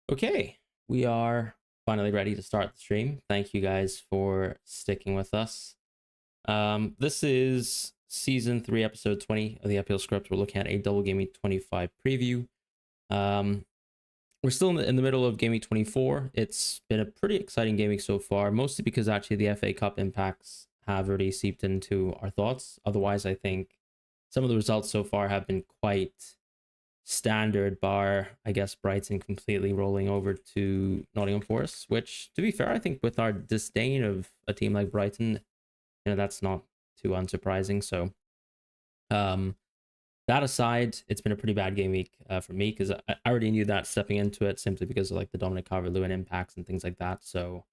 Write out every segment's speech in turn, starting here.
Okay, we are finally ready to start the stream. Thank you guys for sticking with us. This is season 3, episode 20 of the FPL Script. We're looking at a double Gameweek 25 preview. We're still in the middle of Gameweek 24. It's been a pretty exciting game week so far, mostly because actually the FA Cup impacts have already seeped into our thoughts. Otherwise, I think some of the results so far have been quite standard, bar I guess Brighton completely rolling over to Nottingham Forest, which, to be fair, I think with our disdain of a team like Brighton, that's not too unsurprising. So that aside, it's been a pretty bad game week for me, because I already knew that stepping into it, simply because of like the Dominic Calvert-Lewin impacts and things like that. So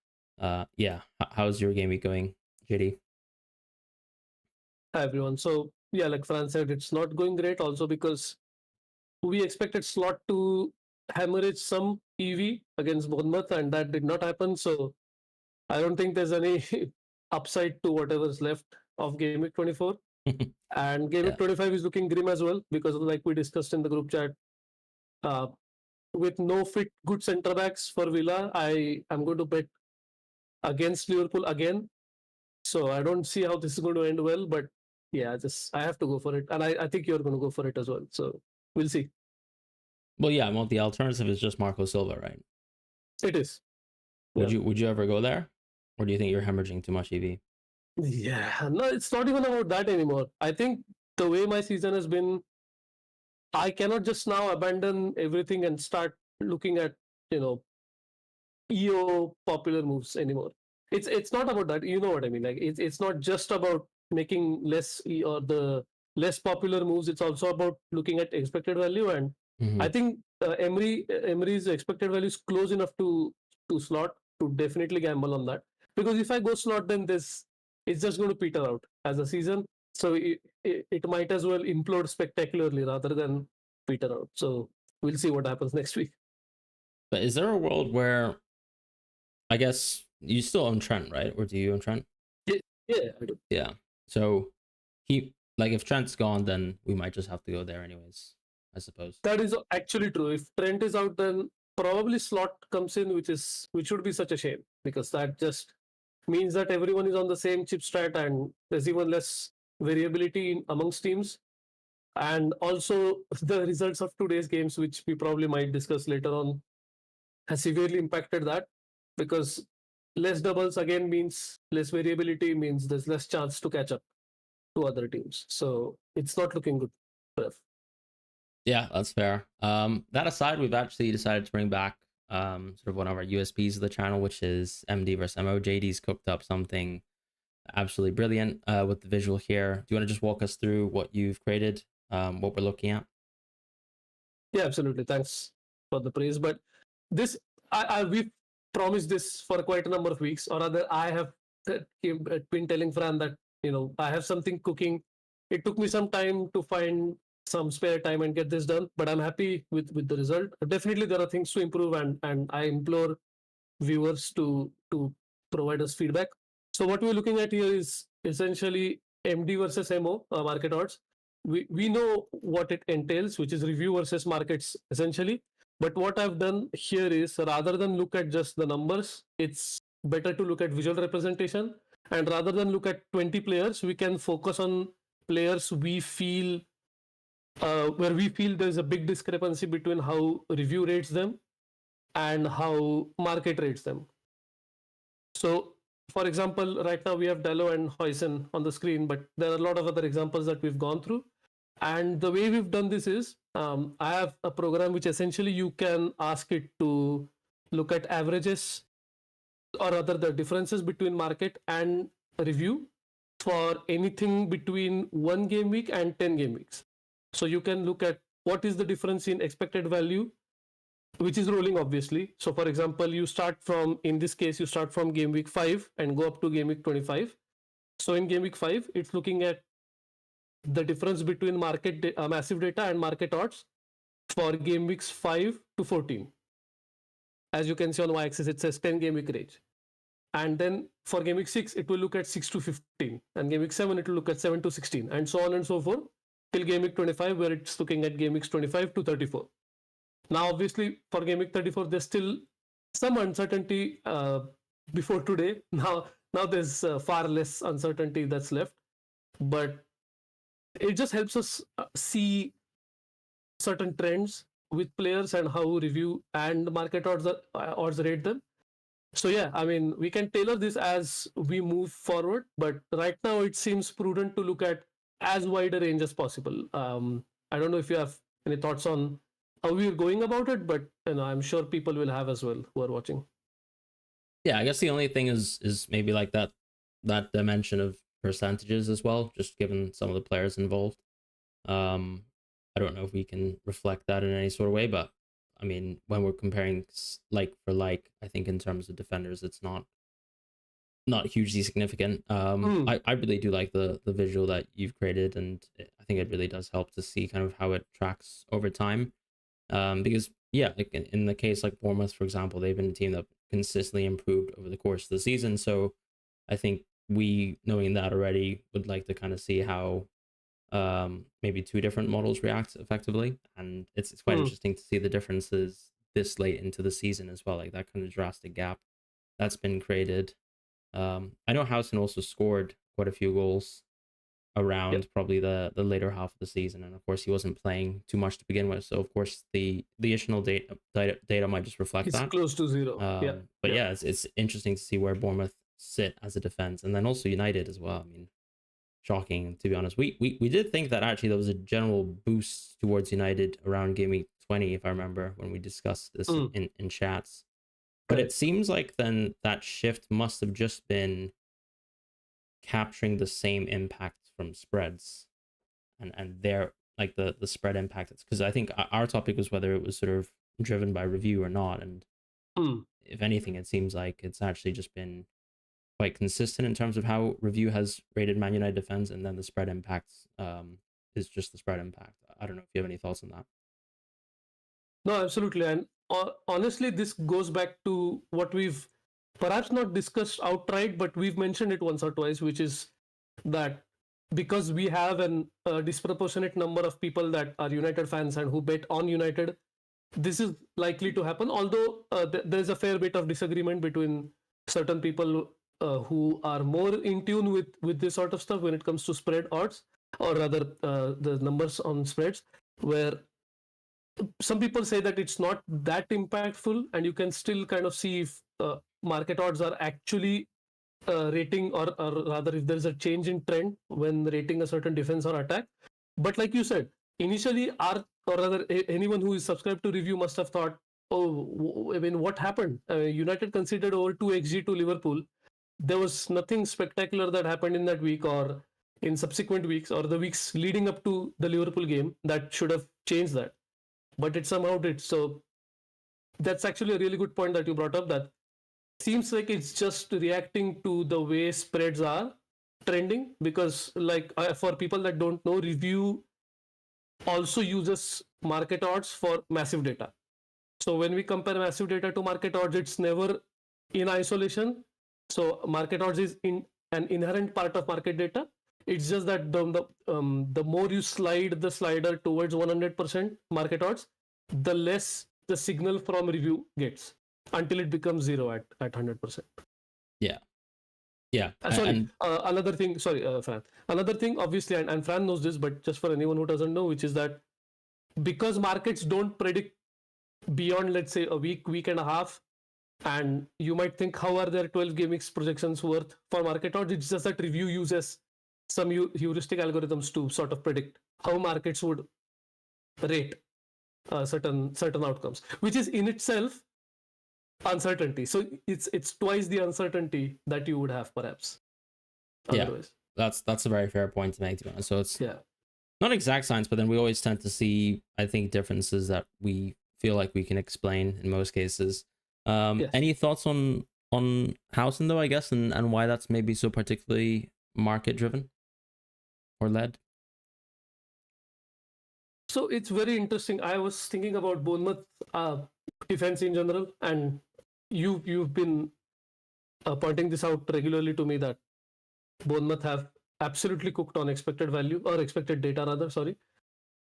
yeah, how's your game week going, JD? Hi everyone. So yeah, like Fran said, it's not going great also because we expected Slot to hemorrhage some EV against Bournemouth, and that did not happen. So I don't think there's any upside to whatever's left of Game Week 24. And Game Week 25 is looking grim as well, because like we discussed in the group chat, with no fit good centre backs for Villa, I am going to bet against Liverpool again. So I don't see how this is going to end well, but yeah, I have to go for it, and I think you're going to go for it as well. So we'll see. Well, yeah, well, the alternative is just Marco Silva, right? It is. Would you ever go there, or do you think you're hemorrhaging too much EV? Yeah, no, it's not even about that anymore. I think the way my season has been, I cannot just now abandon everything and start looking at EO popular moves anymore. It's not about that. You know what I mean? Like it's not just about making less or the less popular moves. It's also about looking at expected value, and I think Emery's expected value is close enough to Slot to definitely gamble on that. Because if I go Slot, then it's just going to peter out as a season. So it might as well implode spectacularly rather than peter out. So we'll see what happens next week. But is there a world where, I guess you still own Trent, right? Or do you own Trent? Yeah, I do. Yeah. So if Trent's gone, then we might just have to go there anyways, I suppose. That is actually true. If Trent is out, then probably Slot comes in, which would be such a shame, because that just means that everyone is on the same chip strat and there's even less variability amongst teams. And also the results of today's games, which we probably might discuss later on, has severely impacted that, because less doubles again means less variability, means there's less chance to catch up to other teams. So it's not looking good. Yeah, that's fair. That aside, we've actually decided to bring back sort of one of our USPs of the channel, which is MD versus MO. JD's cooked up something absolutely brilliant with the visual here. Do you want to just walk us through what you've created, what we're looking at? Yeah, absolutely. Thanks for the praise. But this, we've promised this for quite a number of weeks, or rather, I have been telling Fran that I have something cooking. It took me some time to find some spare time and get this done, but I'm happy with the result. Definitely, there are things to improve, and I implore viewers to provide us feedback. So what we're looking at here is essentially MD versus MO, market odds. We know what it entails, which is review versus markets essentially. But what I've done here is, rather than look at just the numbers, it's better to look at visual representation. And rather than look at 20 players, we can focus on players we feel where we feel there's a big discrepancy between how review rates them and how market rates them. So, for example, right now we have Dallo and Huysen on the screen, but there are a lot of other examples that we've gone through. And the way we've done this is, I have a program which essentially you can ask it to look at averages, or rather the differences between market and review for anything between 1 game week and 10 game weeks. So you can look at what is the difference in expected value, which is rolling obviously. So for example, in this case, you start from game week 5 and go up to game week 25. So in game week 5, it's looking at the difference between massive data and market odds for game weeks 5 to 14. As you can see on y-axis, it says 10 game week range. And then for game week 6, it will look at 6 to 15. And game week 7, it will look at 7 to 16, and so on and so forth till game week 25, where it's looking at game weeks 25 to 34. Now, obviously, for Game Week 34, there's still some uncertainty before today. Now there's far less uncertainty that's left, but it just helps us see certain trends with players and how review and market odds rate them. So yeah, I mean, we can tailor this as we move forward, but right now it seems prudent to look at as wide a range as possible. I don't know if you have any thoughts on how we're going about it, but I'm sure people will have as well who are watching. Yeah, I guess the only thing is maybe like that dimension of percentages as well, just given some of the players involved. I don't know if we can reflect that in any sort of way, but I mean, when we're comparing like for like, I think in terms of defenders, it's not hugely significant. I really do like the visual that you've created, and I think it really does help to see kind of how it tracks over time. Because yeah, like in the case like Bournemouth, for example, they've been a team that consistently improved over the course of the season. So I think we, knowing that already, would like to kind of see how maybe two different models react effectively, and it's quite interesting to see the differences this late into the season as well, like that kind of drastic gap that's been created. I know Housen also scored quite a few goals around probably the later half of the season, and of course he wasn't playing too much to begin with, so of course the additional data might just reflect it's that. close to zero. But yeah, it's interesting to see where Bournemouth sit as a defense, and then also United as well. I mean, shocking, to be honest. We did think that actually there was a general boost towards United around Game Week 20, if I remember, when we discussed this in chats. But it seems like then that shift must have just been capturing the same impact from spreads, and their like the spread impact. Because I think our topic was whether it was sort of driven by review or not, and if anything, it seems like it's actually just been quite consistent in terms of how review has rated Man United defense, and then the spread impact is just the spread impact. I don't know if you have any thoughts on that. No, absolutely. And honestly, this goes back to what we've perhaps not discussed outright, but we've mentioned it once or twice, which is that because we have a disproportionate number of people that are United fans and who bet on United, this is likely to happen. Although there's a fair bit of disagreement between certain people who are more in tune with this sort of stuff when it comes to spread odds, or rather the numbers on spreads, where some people say that it's not that impactful, and you can still kind of see if market odds are actually rating, or rather if there's a change in trend when rating a certain defense or attack. But like you said, initially or rather anyone who is subscribed to review must have thought, oh, I mean, what happened? United conceded over 2xG to Liverpool. There was nothing spectacular that happened in that week or in subsequent weeks or the weeks leading up to the Liverpool game that should have changed that, but it somehow did. So that's actually a really good point that you brought up, that seems like it's just reacting to the way spreads are trending, because like for people that don't know, review also uses market odds for massive data. So when we compare massive data to market odds, it's never in isolation. So market odds is an inherent part of market data. It's just that the more you slide the slider towards 100% market odds, the less the signal from review gets, until it becomes zero at 100%. Yeah. Another thing, Fran. Another thing, obviously, and Fran knows this, but just for anyone who doesn't know, which is that because markets don't predict beyond, let's say, a week and a half, and you might think, how are their 12 game weeks projections worth for market odds? It's just that review uses some heuristic algorithms to sort of predict how markets would rate certain outcomes, which is in itself uncertainty. So it's twice the uncertainty that you would have perhaps otherwise. That's a very fair point to make, to be honest. So it's not exact science, but then we always tend to see, I think, differences that we feel like we can explain in most cases. Any thoughts on Housen though, I guess, and why that's maybe so particularly market driven or led? So it's very interesting. I was thinking about Bournemouth defense in general, and you've been pointing this out regularly to me, that Bournemouth have absolutely cooked on expected value, or expected data rather, sorry.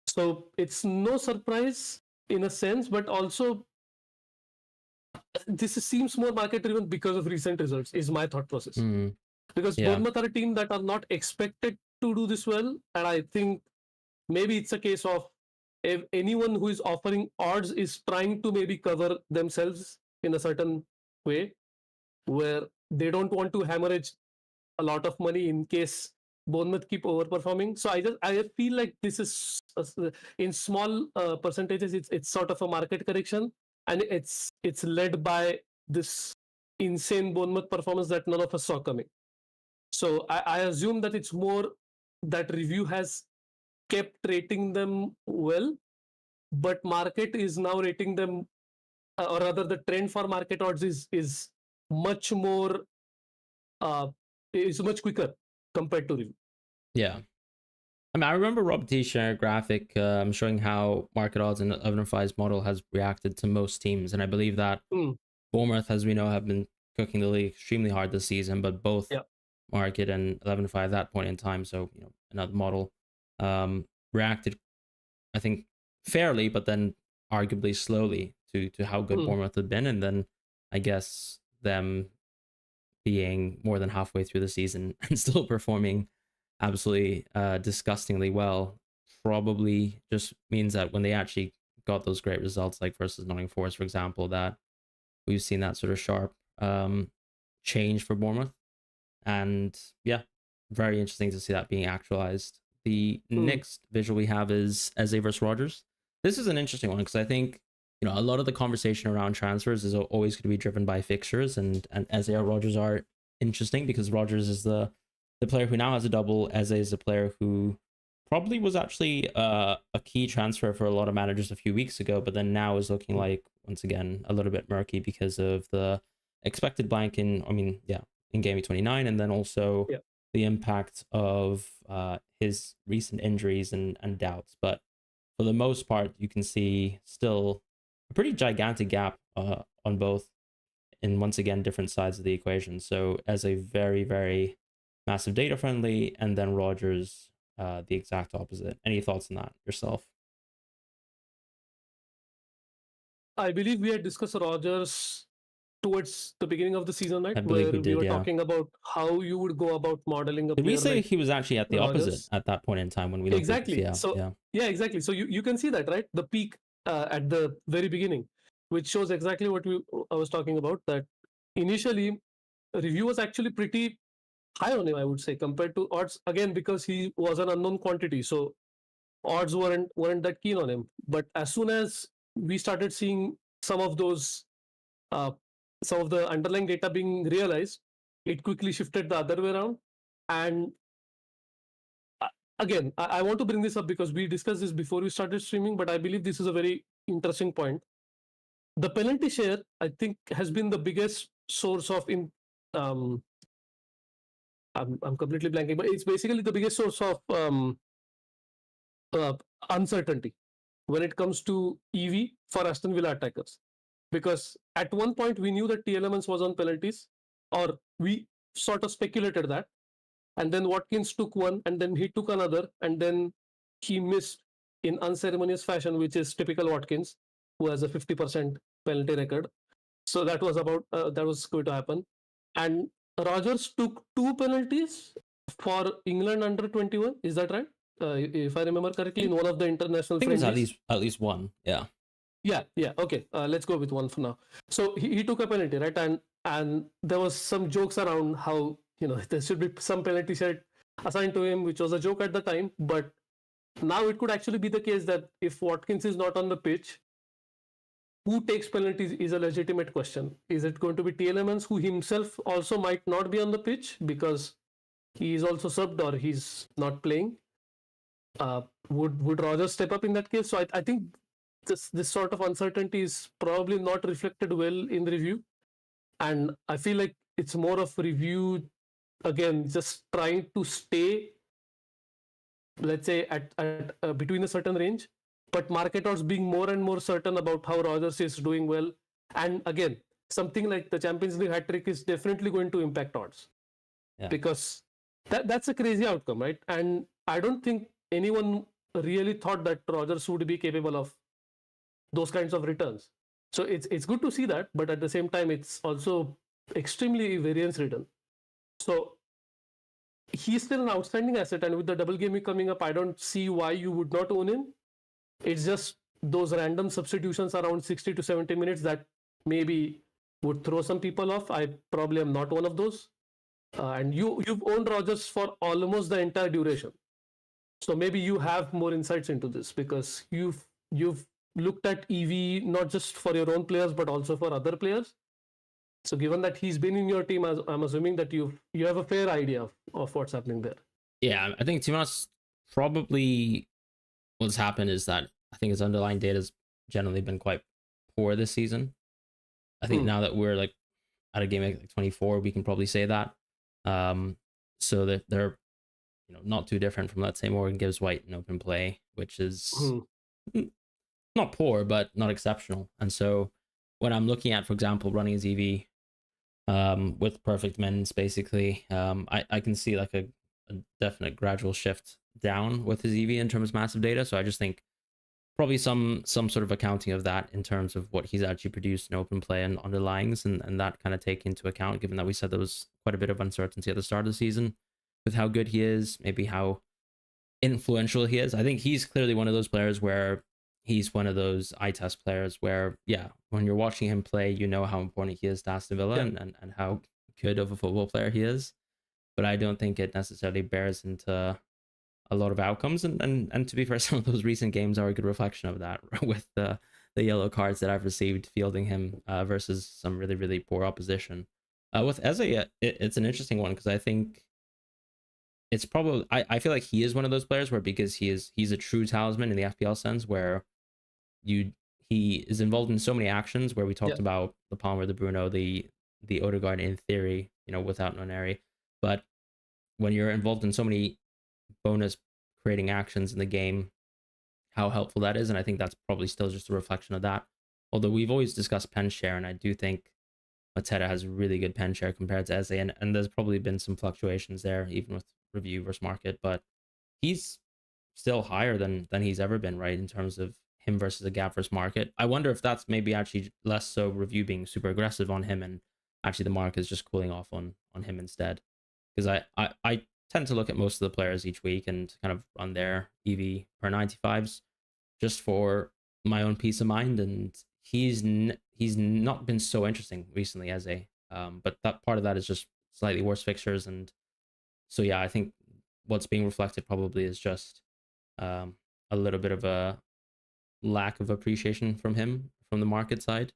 So it's no surprise in a sense, but also this seems more market driven because of recent results, is my thought process. Because Yeah. Bournemouth are a team that are not expected to do this well, and I think maybe it's a case of if anyone who is offering odds is trying to maybe cover themselves in a certain way, where they don't want to hemorrhage a lot of money in case Bournemouth keep overperforming. So I feel like this is in small percentages. It's sort of a market correction, and it's led by this insane Bournemouth performance that none of us saw coming. So I assume that it's more that review has kept rating them well, but market is now rating them, or rather, the trend for market odds is much more is much quicker compared to review. Yeah. I mean, I remember Rob T sharing a graphic showing how market odds and Elevenify's model has reacted to most teams, and I believe that Bournemouth, as we know, have been cooking the league extremely hard this season, but both market and Elevenify at that point in time, so another model, reacted, I think, fairly, but then arguably slowly to how good Bournemouth had been, and then I guess them being more than halfway through the season and still performing absolutely disgustingly well probably just means that when they actually got those great results, like versus Nottingham Forest, for example, that we've seen that sort of sharp change for Bournemouth. And yeah, very interesting to see that being actualized. The next visual we have is Eze versus Rodgers. This is an interesting one because I think a lot of the conversation around transfers is always going to be driven by fixtures, and Eze or Rodgers are interesting because Rodgers is the player who now has a double. Eze is a player who probably was actually a key transfer for a lot of managers a few weeks ago, but then now is looking like, once again, a little bit murky because of the expected blank in Gameweek 29, and then also the impact of his recent injuries and doubts. But for the most part, you can see still a pretty gigantic gap on both, in once again different sides of the equation. So as a very, very massive data friendly, and then Rodgers the exact opposite. Any thoughts on that yourself? I believe we had discussed Rodgers towards the beginning of the season, right? I believe we did, were talking about how you would go about modeling a Did player. we say like he was actually at the Rodgers opposite at that point in time when we looked exactly at this? exactly. So you can see that, right? The peak at the very beginning, which shows exactly what I was talking about, that initially review was actually pretty high on him, I would say, compared to odds, again because he was an unknown quantity, so odds weren't that keen on him. But as soon as we started seeing some of those some of the underlying data being realized, it quickly shifted the other way around. And again, I want to bring this up because we discussed this before we started streaming, but I believe this is a very interesting point. The penalty share, I think, has been the biggest source of I'm completely blanking, but it's basically the biggest source of uncertainty when it comes to EV for Aston Villa attackers. Because at one point we knew that Elements was on penalties, or we sort of speculated that, and then Watkins took one, and then he took another, and then he missed in unceremonious fashion, which is typical Watkins, who has a 50% penalty record. So that was going to happen. And Rodgers took 2 penalties for England under 21. Is that right? If I remember correctly, in one of the international friendlies. I think it's at least one. Yeah. Okay. Let's go with one for now. So he took a penalty, right? And there was some jokes around how there should be some penalty share assigned to him, which was a joke at the time. But now it could actually be the case that if Watkins is not on the pitch, who takes penalties is a legitimate question. Is it going to be Elements, who himself also might not be on the pitch because he is also subbed or he's not playing? Would Rodgers step up in that case? So I think this sort of uncertainty is probably not reflected well in the review, and I feel like it's more of review again just trying to stay, let's say, at between a certain range, but market odds being more and more certain about how Rodgers is doing well. And again, something like the Champions League hat-trick is definitely going to impact odds, because that's a crazy outcome, right? And I don't think anyone really thought that Rodgers would be capable of those kinds of returns. So it's good to see that, but at the same time, it's also extremely variance ridden. So he's still an outstanding asset, and with the double game week coming up, I don't see why you would not own him. It's just those random substitutions around 60 to 70 minutes that maybe would throw some people off. I probably am not one of those. And you've owned Rodgers for almost the entire duration, so maybe you have more insights into this because you've looked at EV not just for your own players but also for other players. So given that he's been in your team, I'm assuming that you have a fair idea of what's happening there. Yeah, I think to be honest, probably what's happened is that I think his underlying data has generally been quite poor this season. I think now that we're like at a game like 24, we can probably say that. So that they're not too different from, let's say, Morgan Gibbs White in open play, which is not poor but not exceptional. And so when I'm looking at, for example, running his EV with perfect mins, basically, I can see like a definite gradual shift down with his EV in terms of massive data. So I just think probably some sort of accounting of that in terms of what he's actually produced in open play and underlyings, and that kind of take into account, given that we said there was quite a bit of uncertainty at the start of the season with how good he is, maybe how influential he is. I think he's clearly one of those players where he's one of those eye test players where, yeah, when you're watching him play, you know how important he is to Aston Villa and how good of a football player he is. But I don't think it necessarily bears into a lot of outcomes. And to be fair, some of those recent games are a good reflection of that, with the yellow cards that I've received fielding him versus some really, really poor opposition. With Eze, it's an interesting one because I think it's probably, I feel like he is one of those players where, because he's a true talisman in the FPL sense, where he is involved in so many actions, where we talked about the Palmer, the Bruno, the Odegaard in theory, without Noneri. But when you're involved in so many bonus creating actions in the game, how helpful that is. And I think that's probably still just a reflection of that. Although we've always discussed pen share, and I do think Mateta has really good pen share compared to Eze, and there's probably been some fluctuations there, even with review versus market, but he's still higher than he's ever been, right, in terms of him versus a gap versus market. I wonder if that's maybe actually less so review being super aggressive on him, and actually the market is just cooling off on him instead. Because I tend to look at most of the players each week and kind of run their EV per 95s just for my own peace of mind, and he's not been so interesting recently as but that part of that is just slightly worse fixtures. And so yeah, I think what's being reflected probably is just a little bit of a lack of appreciation from him from the market side.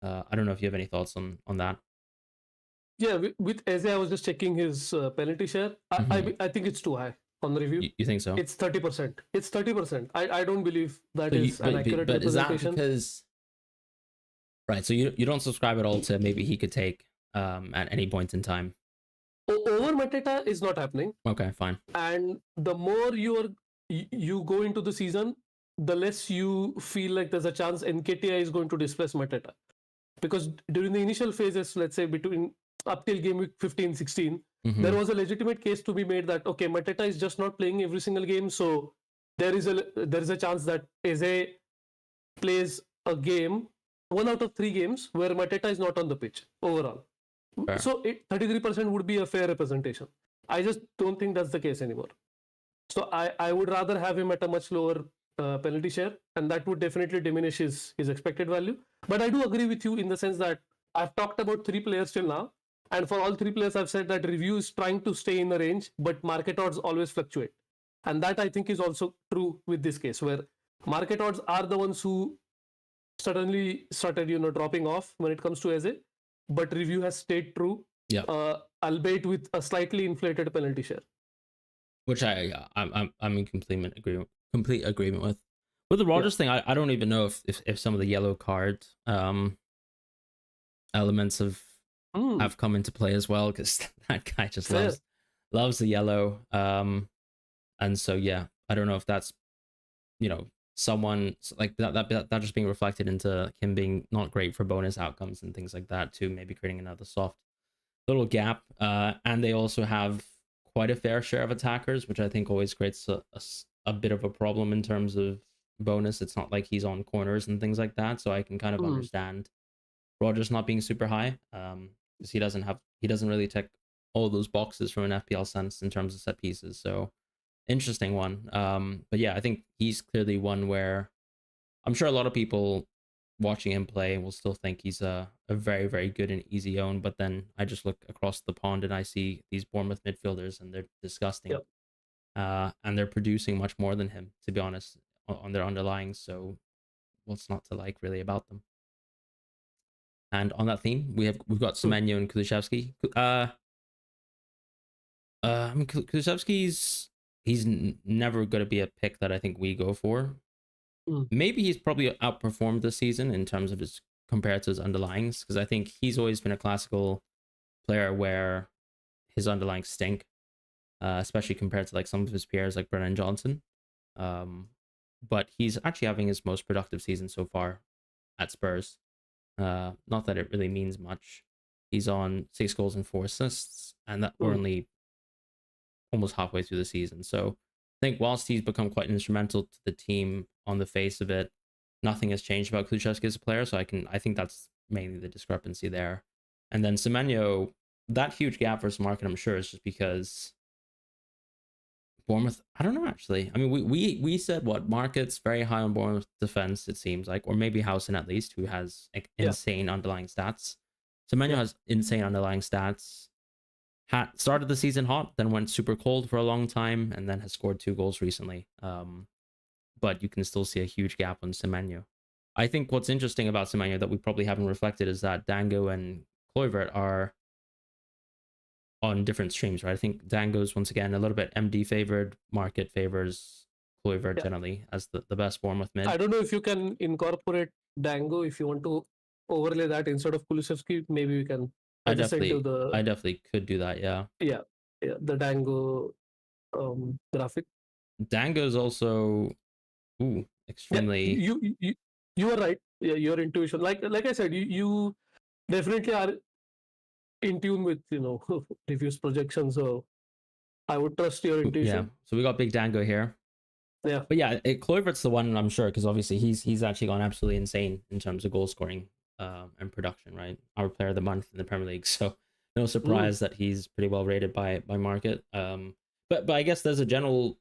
I don't know if you have any thoughts on that. Yeah, with Eze, I was just checking his penalty share. I think it's too high on the review. You think so? It's 30%. It's 30%. I don't believe that is an accurate but representation. Is that because, right, so you don't subscribe at all to maybe he could take at any point in time? Over Mateta is not happening. Okay, fine. And the more you go into the season, the less you feel like there's a chance NKTI is going to displace Mateta. Because during the initial phases, let's say between up till game week 15, 16, there was a legitimate case to be made that, okay, Mateta is just not playing every single game, so there is a chance that Eze plays a game, 1 out of 3 games, where Mateta is not on the pitch overall. Fair. So 33% would be a fair representation. I just don't think that's the case anymore. So I would rather have him at a much lower penalty share, and that would definitely diminish his expected value. But I do agree with you in the sense that I've talked about 3 players till now, and for all 3 players I've said that review is trying to stay in the range, but market odds always fluctuate. And that I think is also true with this case, where market odds are the ones who suddenly started dropping off when it comes to Eze, but review has stayed true, albeit with a slightly inflated penalty share, which I'm in complete agreement with. With the Rodgers thing, I don't even know if some of the yellow card elements have come into play as well, because that guy just loves the yellow, and so yeah, I don't know if that's someone like that just being reflected into him being not great for bonus outcomes and things like that too, maybe creating another soft little gap. And they also have quite a fair share of attackers, which I think always creates a bit of a problem in terms of bonus. It's not like he's on corners and things like that, so I can kind of Hmm. understand Rogers not being super high, because he doesn't really tick all those boxes from an FPL sense in terms of set pieces. So interesting one. But yeah, I think he's clearly one where I'm sure a lot of people watching him play will still think he's a very, very good and easy own. But then I just look across the pond and I see these Bournemouth midfielders and they're disgusting. Yep. And they're producing much more than him, to be honest, on their underlying. So what's not to like really about them? And on that theme, we've got Hmm. Semenyo and Kulusevski. I mean, Kulusevski's never going to be a pick that I think we go for. Hmm. Maybe he's probably outperformed this season in terms of his compared to his underlyings, because I think he's always been a classical player where his underlyings stink, especially compared to like some of his peers like Brennan Johnson. But he's actually having his most productive season so far at Spurs. Not that it really means much. He's on 6 goals and 4 assists, and that we're Hmm. only almost halfway through the season. So I think whilst he's become quite instrumental to the team on the face of it, nothing has changed about Kulusevski as a player. So I think that's mainly the discrepancy there. And then Semenyo, that huge gap versus market, I'm sure, is just because Bournemouth. I don't know actually. I mean, we said what market's very high on Bournemouth defense. It seems like, or maybe Housen at least, who has like, Yeah. insane underlying stats. Semenyo Yeah. has insane underlying stats. Started the season hot, then went super cold for a long time, and then has scored 2 goals recently. But you can still see a huge gap on Semenyo. I think what's interesting about Semenyo that we probably haven't reflected is that Dango and Kluivert are on different streams, right? I think Dango's once again a little bit MD favored, market favors Kluivert Yeah. generally as the best Bournemouth mid. I don't know if you can incorporate Dango if you want to overlay that instead of Kulusevski. Maybe we can. I just sent you I the definitely could do that, yeah. the Dango graphic. Dango's also Yeah, extremely you are right. Yeah, your intuition. Like I said, you definitely are in tune with reviews projections. So I would trust your yeah. intuition. So we got Big Dango here. Yeah. But yeah, Kluivert's the one I'm sure because obviously he's actually gone absolutely insane in terms of goal scoring and production, right? Our player of the month in the Premier League, so no Mm. surprise that he's pretty well rated by market. But I guess there's a general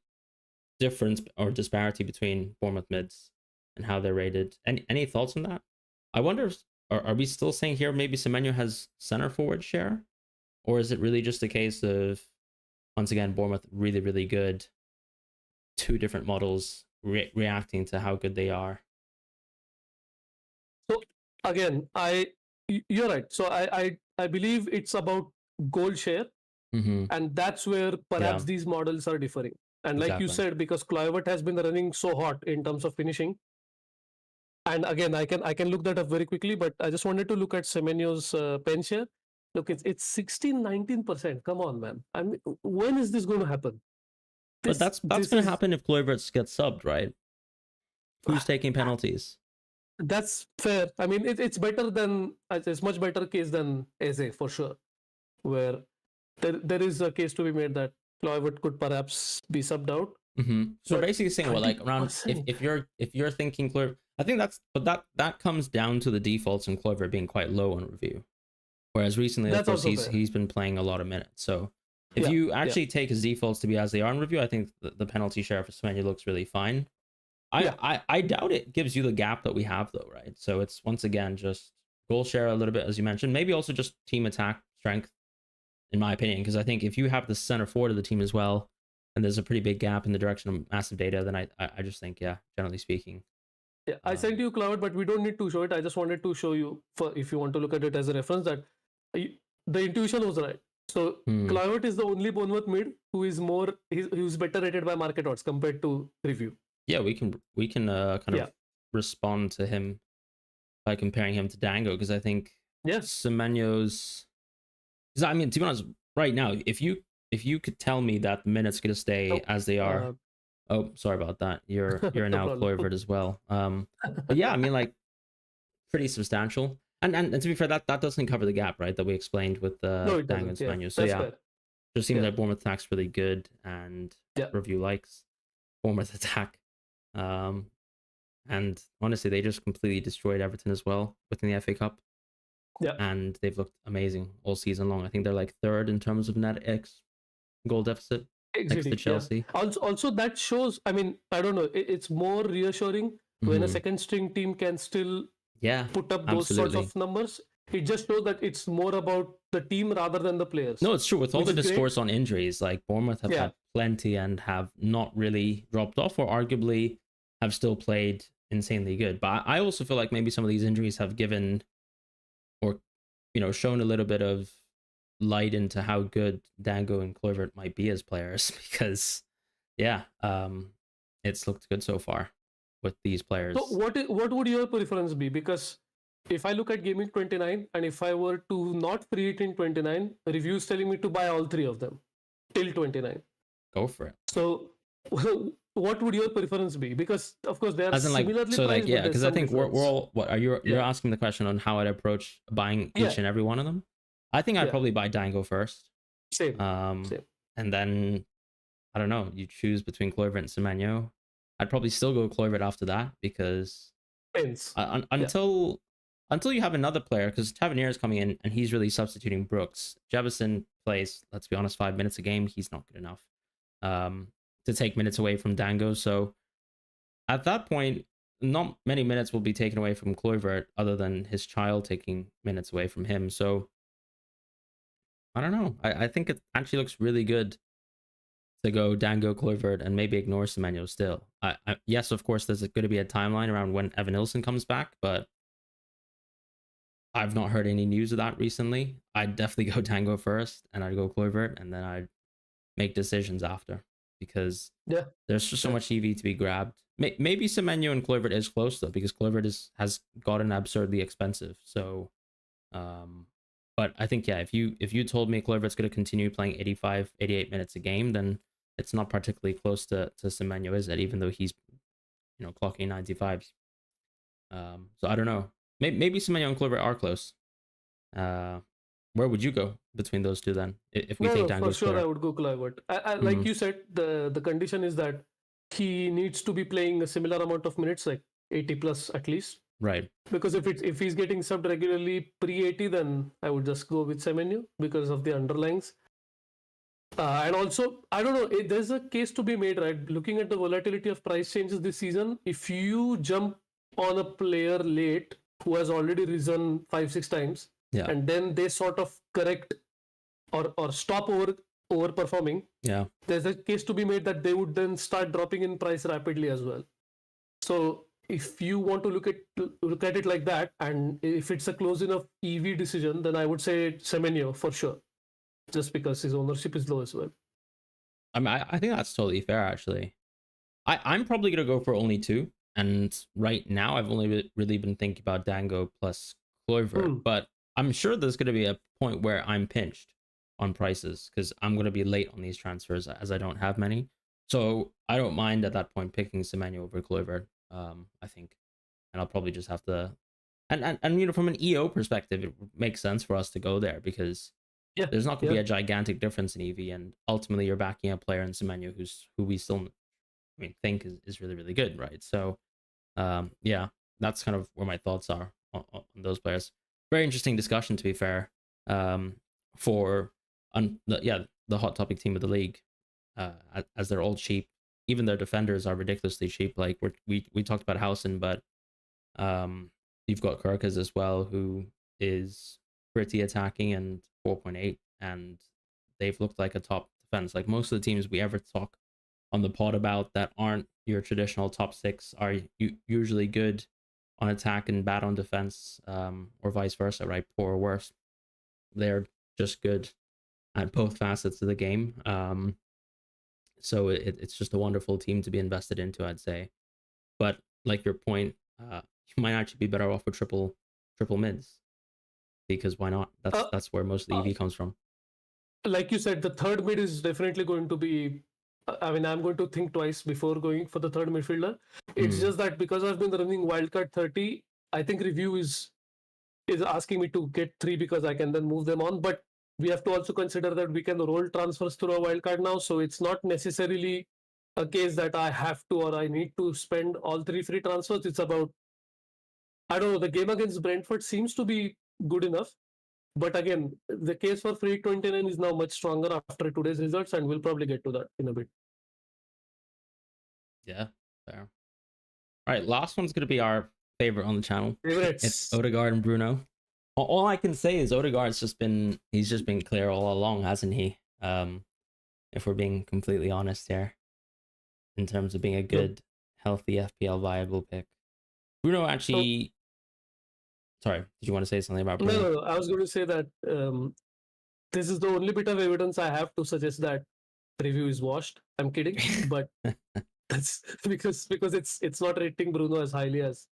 difference or disparity between Bournemouth mids and how they're rated. Any thoughts on that? I wonder if are we still saying here maybe Semenyo has center forward share, or is it really just a case of once again Bournemouth really really good, 2 different models reacting to how good they are? So again, you're right. So I believe it's about goal share, Mm-hmm. and that's where Yeah, perhaps these models are differing. And like you exactly. said, because Kluivert has been running so hot in terms of finishing, and again, I can look that up very quickly, but I just wanted to look at Semenyo's pen share. Look, it's 16-19%. Come on, man. I mean, when is this going to happen? But This that's this going to is happen if Kluivert gets subbed, right? Who's taking penalties? that's fair. I mean, it's better than it's much better case than Eze for sure, where there is a case to be made that Kluivert could perhaps be subbed out. Mm-hmm. So But basically saying what like around 20%. if you're thinking Kluivert, I think that's but that comes down to the defaults in Kluivert being quite low on review. Whereas recently, of That's course, also fair. he's been playing a lot of minutes. So if Yeah, you yeah, actually take his defaults to be as they are in review, I think the penalty share for Semenyo looks really fine. yeah. I doubt it gives you the gap that we have though, right? So it's once again just goal share a little bit as you mentioned, maybe also just team attack strength, in my opinion, because I think if you have the center forward of the team as well, and there's a pretty big gap in the direction of massive data, then I just think yeah, generally speaking, Yeah, I sent um, you Cloud, but we don't need to show it. I just wanted to show you, for if you want to look at it as a reference, that the intuition was right. So hmm, Cloud is the only Bournemouth mid who is who's better rated by market odds compared to review. yeah, we can kind Yeah, of respond to him by comparing him to Dango because I think yeah. Semenyo's. Because I mean, to be honest, right now, if you could tell me that the minutes going to stay No, as they are, oh, sorry about that. You're no now problem. Kluivert as well. But yeah, I mean, like pretty substantial. And to be fair, that doesn't cover the gap, right? That we explained with No, it Dango doesn't. and Yeah, Semenyo. So that's yeah, fair. just seems Yeah, like Bournemouth attack's really good, and yeah. review likes Bournemouth attack. Um, And honestly, they just completely destroyed Everton as well within the FA Cup. Yeah. And they've looked amazing all season long. I think they're like third in terms of net X goal deficit next to Exactly. Yeah. Chelsea. Also that shows. I mean, I don't know. It's more reassuring when a second string team can still Yeah, put up those sorts absolutely. of numbers. It just shows that it's more about the team rather than the players. No, it's true. With all which the is great. discourse on injuries, like Bournemouth have Yeah. had plenty and have not really dropped off, or arguably have still played insanely good. But I also feel like maybe some of these injuries have given, or shown a little bit of light into how good Dango and Kluivert might be as players. Because, yeah, it's looked good so far with these players. So what would your preference be? Because if I look at Gameweek 29 and if I were to not free it in 29, reviews telling me to buy all three of them till 29. Go for it. So what would your preference be? Because of course they are similarly priced. Yeah, because I think we're all you're Yeah. asking the question on how I'd approach buying each and every one of them. I think I'd probably buy Dango first. Same. And then I don't know, you choose between Kluivert and Semenyo. I'd probably still go Kluivert after that because until you have another player, because Tavernier is coming in and he's really substituting Brooks. Jefferson plays, let's be honest, 5 minutes a game. He's not good enough to take minutes away from Dango. So at that point, not many minutes will be taken away from Kluivert other than his child taking minutes away from him. So I don't know. I think it actually looks really good to go Dango, Kluivert, and maybe ignore Semenyo still. Yes, of course, there's going to be a timeline around when Evan Nilsson comes back, but I've not heard any news of that recently. I'd definitely go Dango first, and I'd go Kluivert, and then I'd make decisions after, because there's just so much EV to be grabbed. Maybe Semenyo and Kluivert is close though, because Kluivert has gotten absurdly expensive. So, but I think if you told me Kluivert's going to continue playing 85, 88 minutes a game, then it's not particularly close to Semenyo, is it? Even though he's clocking 95s. So I don't know. Maybe Semenyo and Kluivert are close. Where would you go between those two then? If we take Dango's for sure, I would go Kluivert. Like you said, the condition is that he needs to be playing a similar amount of minutes, like 80 plus at least. Right. Because if he's getting subbed regularly pre-80, then I would just go with Semenyo because of the underlines. And also, I don't know, there's a case to be made, right? Looking at the volatility of price changes this season, if you jump on a player late who has already risen 5-6 times, and then they sort of correct or stop overperforming, there's a case to be made that they would then start dropping in price rapidly as well. So if you want to look at it like that, and if it's a close enough EV decision, then I would say Semenyo for sure, just because his ownership is low as well. I mean, I think that's totally fair, actually. I'm probably going to go for only two. And right now, I've only really been thinking about Dango plus Kluivert. But I'm sure there's going to be a point where I'm pinched on prices because I'm going to be late on these transfers as I don't have many. So I don't mind at that point picking Semenyo over Kluivert, I think. And I'll probably just have to... And from an EO perspective, it makes sense for us to go there because there's not going to be a gigantic difference in EV, and ultimately you're backing a player in Semenyo who we still think is really, really good, right? So that's kind of where my thoughts are on those players. Very interesting discussion, to be fair, for the hot topic team of the league, as they're all cheap. Even their defenders are ridiculously cheap. Like we talked about Housen, but you've got Kirkas as well, who is pretty attacking and 4.8, and they've looked like a top defense. Like most of the teams we ever talk on the pod about that aren't your traditional top six are usually good on attack and bad on defense, or vice versa, right? Poor or worse. They're just good at both facets of the game. So it's just a wonderful team to be invested into, I'd say. But like your point, you might actually be better off with triple mids, because why not? That's where most of the EV comes from. Like you said, the third mid is definitely going to be... I mean, I'm going to think twice before going for the third midfielder. It's just that because I've been running wildcard 30, I think review is asking me to get 3 because I can then move them on. But we have to also consider that we can roll transfers through a wildcard now, so it's not necessarily a case that I have to or I need to spend all 3 free transfers. It's about, I don't know, the game against Brentford seems to be good enough. But again, the case for free 29 is now much stronger after today's results, and we'll probably get to that in a bit. Yeah, fair. All right, last one's gonna be our favorite on the channel. Favorites. It's Odegaard and Bruno. All I can say is Odegaard's just been clear all along, hasn't he? If we're being completely honest here, in terms of being a good, healthy FPL viable pick. Bruno actually. Sorry, did you want to say something about Bruno? No. I was going to say that this is the only bit of evidence I have to suggest that review is washed. I'm kidding, but that's because it's not rating Bruno as highly as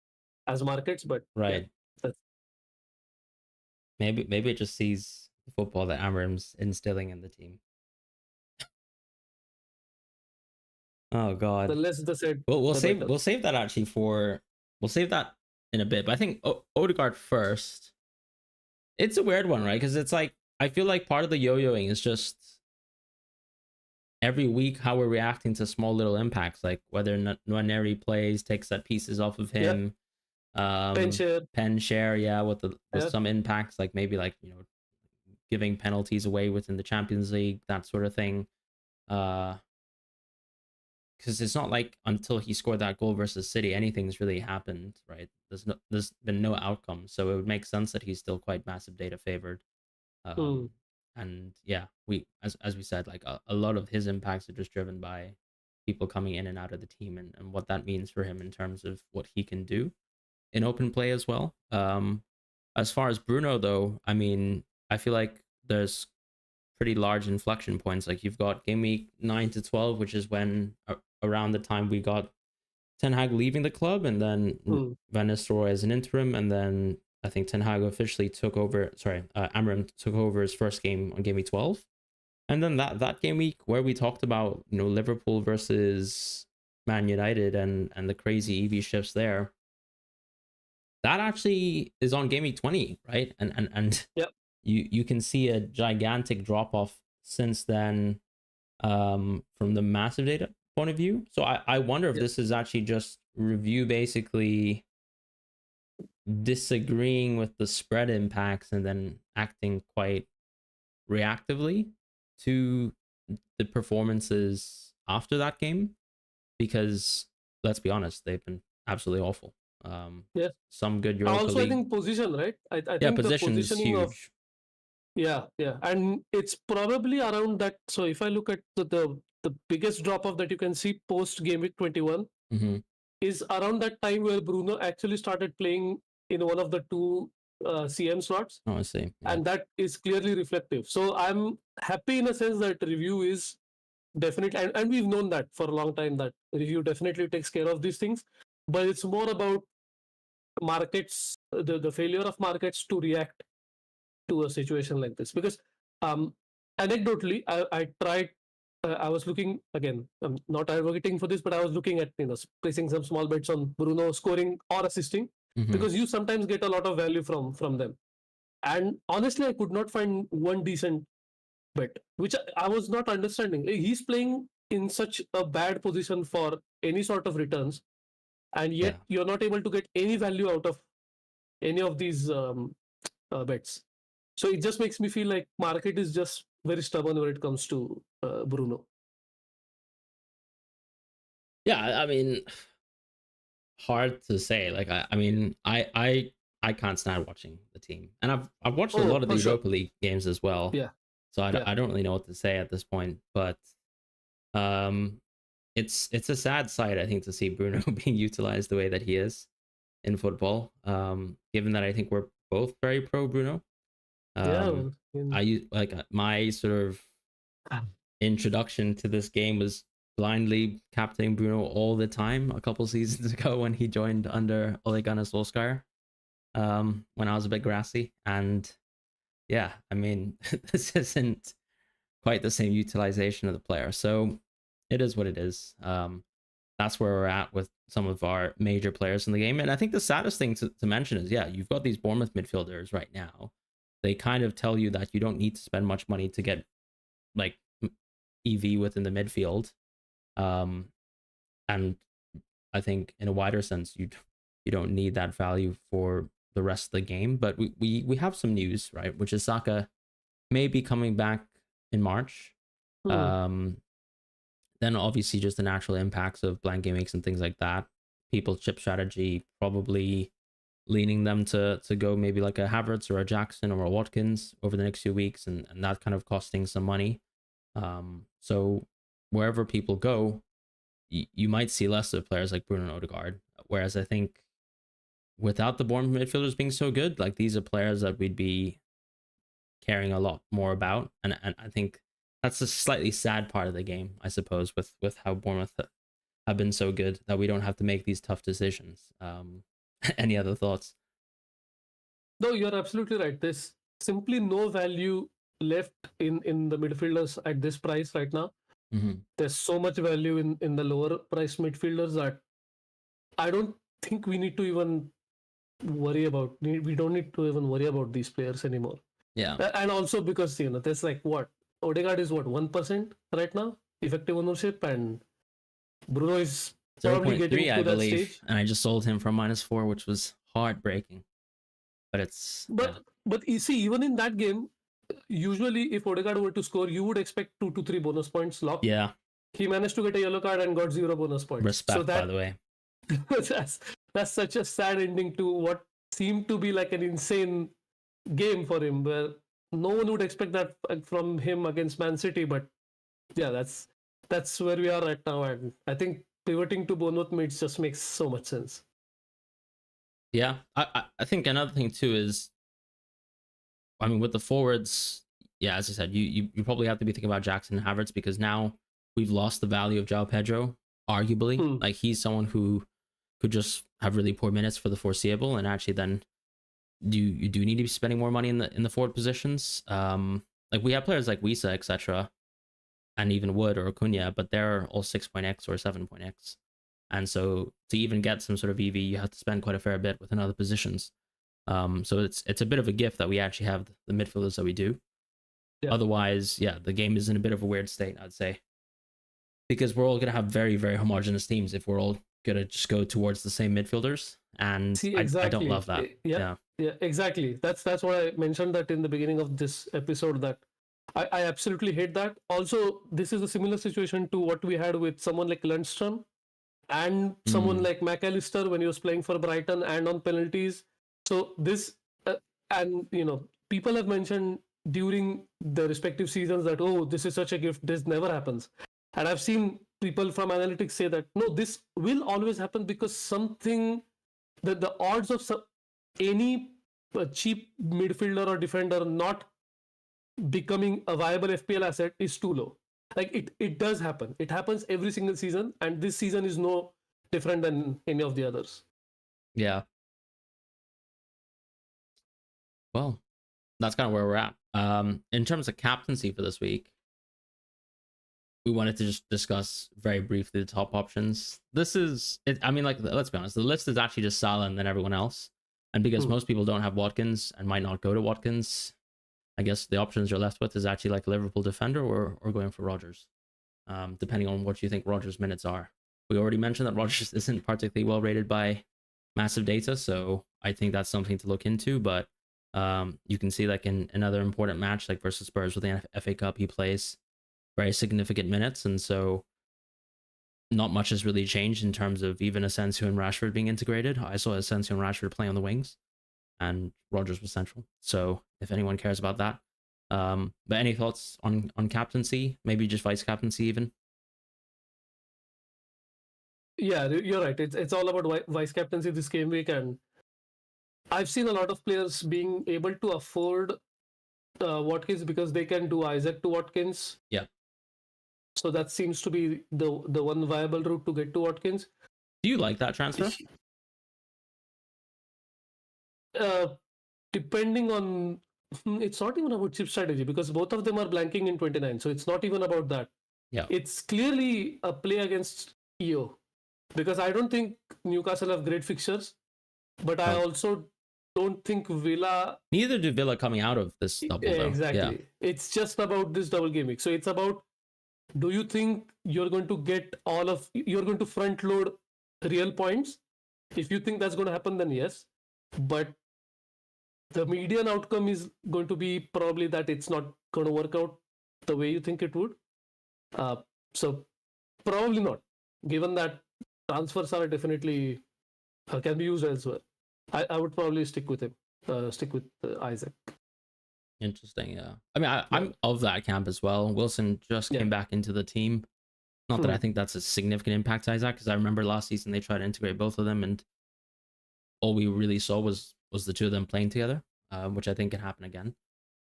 markets, but right. Yeah, maybe it just sees the football that Amram's instilling in the team. Oh God. the less the said. We'll save that actually we'll save that in a bit. But I think Odegaard first. It's a weird one, right? Because it's like I feel like part of the yo-yoing is just every week how we're reacting to small little impacts, like whether Nwaneri plays, takes set pieces off of him. Yeah. Pen share, yeah, with some impacts, like maybe like giving penalties away within the Champions League, that sort of thing. Because it's not like until he scored that goal versus City, anything's really happened, right? There's been no outcome, so it would make sense that he's still quite massive data favored. And yeah, as we said, like a lot of his impacts are just driven by people coming in and out of the team and what that means for him in terms of what he can do in open play as well. As far as Bruno though, I mean, I feel like there's pretty large inflection points. Like you've got game week 9 to 12, which is when around the time we got Ten Hag leaving the club, and then Van Nistelrooy as an interim, and then I think Ten Hag officially took over. Amram took over his first game on game week 12, and then that game week where we talked about Liverpool versus Man United and the crazy EV shifts there. That actually is on game week 20, right? And yep. You can see a gigantic drop off since then, from the massive data point of view. So I wonder if this is actually just review basically disagreeing with the spread impacts and then acting quite reactively to the performances after that game, because let's be honest, they've been absolutely awful. Some good Europa also League. I think position, right? I think the positioning huge. of yeah, and it's probably around that. So if I look at the biggest drop off that you can see post game week 21 is around that time where Bruno actually started playing in one of the two CM slots. Oh, I see. Yeah. And that is clearly reflective. So I'm happy in a sense that review is definitely, and we've known that for a long time, that review definitely takes care of these things, but it's more about markets, the failure of markets to react to a situation like this. Because anecdotally, I tried, I was looking, again, I'm not advocating for this, but I was looking at placing some small bets on Bruno scoring or assisting, because you sometimes get a lot of value from them. And honestly, I could not find one decent bet, which I was not understanding. He's playing in such a bad position for any sort of returns, and yet you're not able to get any value out of any of these bets. So it just makes me feel like market is just very stubborn when it comes to Bruno. Yeah, I mean, hard to say. Like, I mean, I can't stand watching the team, and I've watched a lot of the Europa League games as well. Yeah. So I don't really know what to say at this point, but it's a sad sight, I think, to see Bruno being utilized the way that he is in football. Given that I think we're both very pro Bruno. My sort of introduction to this game was blindly captaining Bruno all the time a couple seasons ago when he joined under Ole Gunnar Solskjaer, when I was a bit grassy. And yeah, I mean, this isn't quite the same utilization of the player, so it is what it is. That's where we're at with some of our major players in the game. And I think the saddest thing to mention is, you've got these Bournemouth midfielders right now. They kind of tell you that you don't need to spend much money to get like EV within the midfield. And I think in a wider sense, you don't need that value for the rest of the game. But we have some news, right? Which is Saka may be coming back in March. Hmm. Then obviously just the natural impacts of blank game weeks and things like that. People chip strategy probably leaning them to go maybe like a Havertz or a Jackson or a Watkins over the next few weeks, and that kind of costing some money. So wherever people go, you might see less of players like Bruno and Odegaard. Whereas I think without the Bournemouth midfielders being so good, like these are players that we'd be caring a lot more about, and I think that's a slightly sad part of the game, I suppose, with how Bournemouth have been so good that we don't have to make these tough decisions. Any other thoughts? No, you're absolutely right. There's simply no value left in the midfielders at this price right now. Mm-hmm. There's so much value in the lower price midfielders that I don't think we need to even worry about. We don't need to even worry about these players anymore. Yeah. And also because there's like what Odegaard is what 1% right now effective ownership, and Bruno is probably getting 0.3, to I that believe, stage. and I just sold him for -4, which was heartbreaking. But it's But you see, even in that game, usually if Odegaard were to score, you would expect 2 to 3 bonus points locked. yeah, He managed to get a yellow card and got 0 bonus points. respect, by the way. that's that's such a sad ending to what seemed to be like an insane game for him, where no one would expect that from him against Man City. But yeah, that's where we are right now, and I think pivoting to Bournemouth mids just makes so much sense. Yeah, I think another thing too is, I mean, with the forwards, yeah, as I said, you probably have to be thinking about Jackson and Havertz, because now we've lost the value of João Pedro, arguably. Like he's someone who could just have really poor minutes for the foreseeable, and actually then you do need to be spending more money in the forward positions. Like we have players like Wisa, etc., and even Wood or Acuna, but they're all 6.x or 7.x. And so to even get some sort of EV, you have to spend quite a fair bit within other positions. So it's a bit of a gift that we actually have the midfielders that we do. Yeah. Otherwise, yeah, the game is in a bit of a weird state, I'd say, because we're all going to have very, very homogenous teams if we're all going to just go towards the same midfielders. And see, exactly. I don't love that. Yeah, exactly. That's what I mentioned that in the beginning of this episode, that I absolutely hate that. Also, this is a similar situation to what we had with someone like Lundstrom and someone like McAllister when he was playing for Brighton and on penalties. So this and people have mentioned during the respective seasons that, oh, this is such a gift, this never happens. And I've seen people from analytics say that no, this will always happen, because something that the odds of any cheap midfielder or defender not becoming a viable FPL asset is too low. Like it does happen. It happens every single season, and this season is no different than any of the others. Yeah. Well, that's kind of where we're at. In terms of captaincy for this week, we wanted to just discuss very briefly the top options. This is it. I mean, like, let's be honest, the list is actually just Salah than everyone else. And because most people don't have Watkins and might not go to Watkins, I guess the options you're left with is actually like a Liverpool defender or going for Rodgers, depending on what you think Rodgers' minutes are. We already mentioned that Rodgers isn't particularly well rated by massive data, so I think that's something to look into. But you can see, like, in another important match, like versus Spurs with the FA Cup, he plays very significant minutes, and so not much has really changed in terms of even Asensio and Rashford being integrated. I saw Asensio and Rashford play on the wings, and Rodgers was central. So if anyone cares about that, but any thoughts on captaincy? Maybe just vice captaincy even. Yeah, you're right. It's all about vice captaincy this game week, and I've seen a lot of players being able to afford Watkins because they can do Isaac to Watkins. Yeah. So that seems to be the one viable route to get to Watkins. Do you like that transfer? Depending on, it's not even about chip strategy, because both of them are blanking in 29. So it's not even about that. Yeah. It's clearly a play against EO, because I don't think Newcastle have great fixtures, but I also don't think Villa. Neither do Villa coming out of this double. Exactly. Yeah. It's just about this double game week. So it's about do you think you're going to you're going to front load real points? If you think that's going to happen, then yes. But the median outcome is going to be probably that it's not going to work out the way you think it would. So probably not, given that transfers are definitely can be used elsewhere. I would probably stick with him, stick with Isaac. Interesting, yeah. I mean, I'm of that camp as well. Wilson just came back into the team. Not that I think that's a significant impact to Isaac, because I remember last season they tried to integrate both of them, and all we really saw was the two of them playing together, which I think can happen again.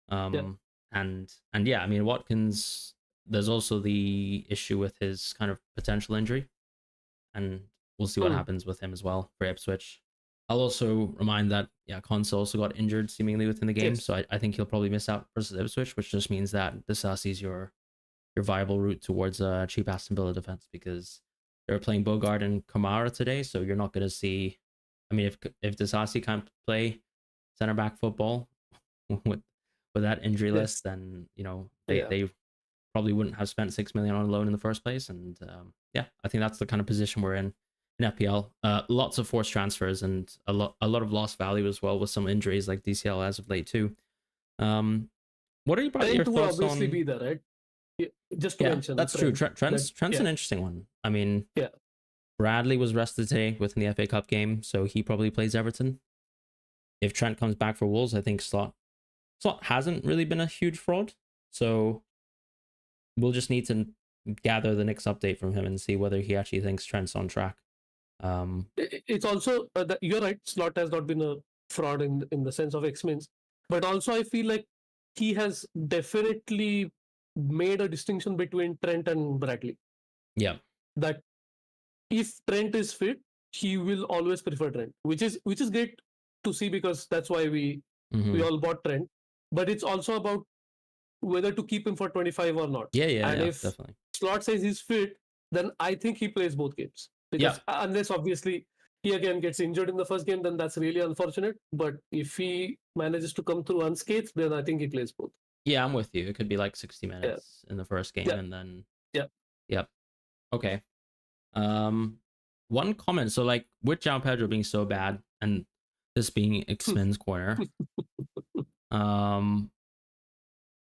And yeah, I mean, Watkins, there's also the issue with his kind of potential injury, and we'll see what happens with him as well for Ipswich. I'll also remind that Consa also got injured seemingly within the game, so I think he'll probably miss out versus Ipswich, which just means that Disasi's your viable route towards a cheap Aston Villa defense, because they're playing Bogart and Kamara today, so you're not going to see. I mean, if Disasi can't play center back football with that injury list, then they probably wouldn't have spent 6 million on loan in the first place. And I think that's the kind of position we're in FPL. Lots of forced transfers and a lot of lost value as well, with some injuries like DCL as of late too. What are your thoughts on? Obviously, be there, right? Just to mention, that's true. Trent's an interesting one. I mean, Bradley was rested today within the FA Cup game, so he probably plays Everton. If Trent comes back for Wolves, I think Slot hasn't really been a huge fraud, so we'll just need to gather the next update from him and see whether he actually thinks Trent's on track. It's also you're right. Slot has not been a fraud in the sense of xMins, but also I feel like he has definitely made a distinction between Trent and Bradley. Yeah, that if Trent is fit, he will always prefer Trent, which is great to see, because that's why we all bought Trent. But it's also about whether to keep him for 25 or not. And if definitely. Slot says he's fit, then I think he plays both games. Because unless obviously he again gets injured in the first game, then that's really unfortunate. But if he manages to come through unscathed, then I think he plays both. Yeah, I'm with you. It could be like 60 minutes in the first game, and then okay. One comment. So like with João Pedro being so bad, and this being xMins corner,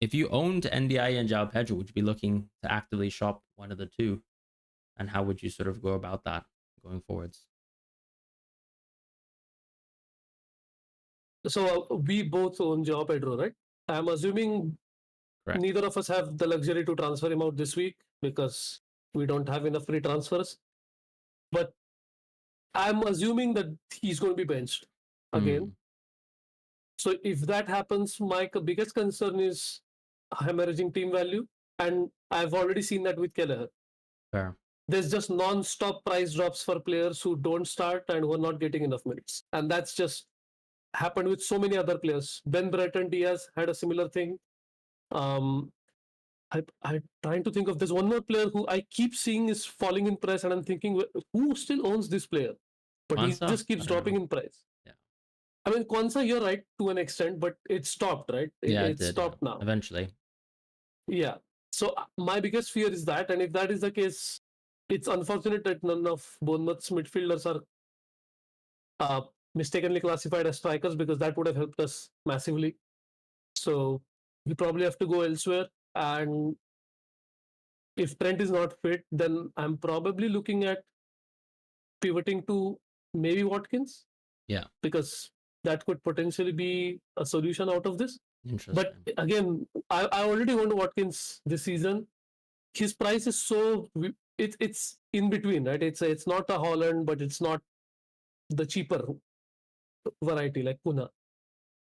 if you owned NDI and João Pedro, would you be looking to actively shop one of the two? And how would you sort of go about that going forwards? So we both own João Pedro, right? I'm assuming neither of us have the luxury to transfer him out this week because we don't have enough free transfers. But I'm assuming that he's going to be benched again. So if that happens, my biggest concern is hemorrhaging team value. And I've already seen that with Kelleher. Fair. There's just non-stop price drops for players who don't start and who are not getting enough minutes. And that's just happened with so many other players. Ben Brereton Diaz had a similar thing. I'm trying to think of, there's one more player who I keep seeing is falling in price, and I'm thinking, who still owns this player? But he just keeps dropping in price. Yeah. I mean, Kwanzaa, you're right to an extent, but it stopped, right? It stopped now. Eventually. Yeah. So my biggest fear is that, and if that is the case, it's unfortunate that none of Bournemouth's midfielders are mistakenly classified as strikers, because that would have helped us massively. So we probably have to go elsewhere. And if Trent is not fit, then I'm probably looking at pivoting to maybe Watkins. Yeah. Because that could potentially be a solution out of this. Interesting. But again, I already owned Watkins this season. His price is so it's in between, right? It's not a Holland, but it's not the cheaper variety like Puna.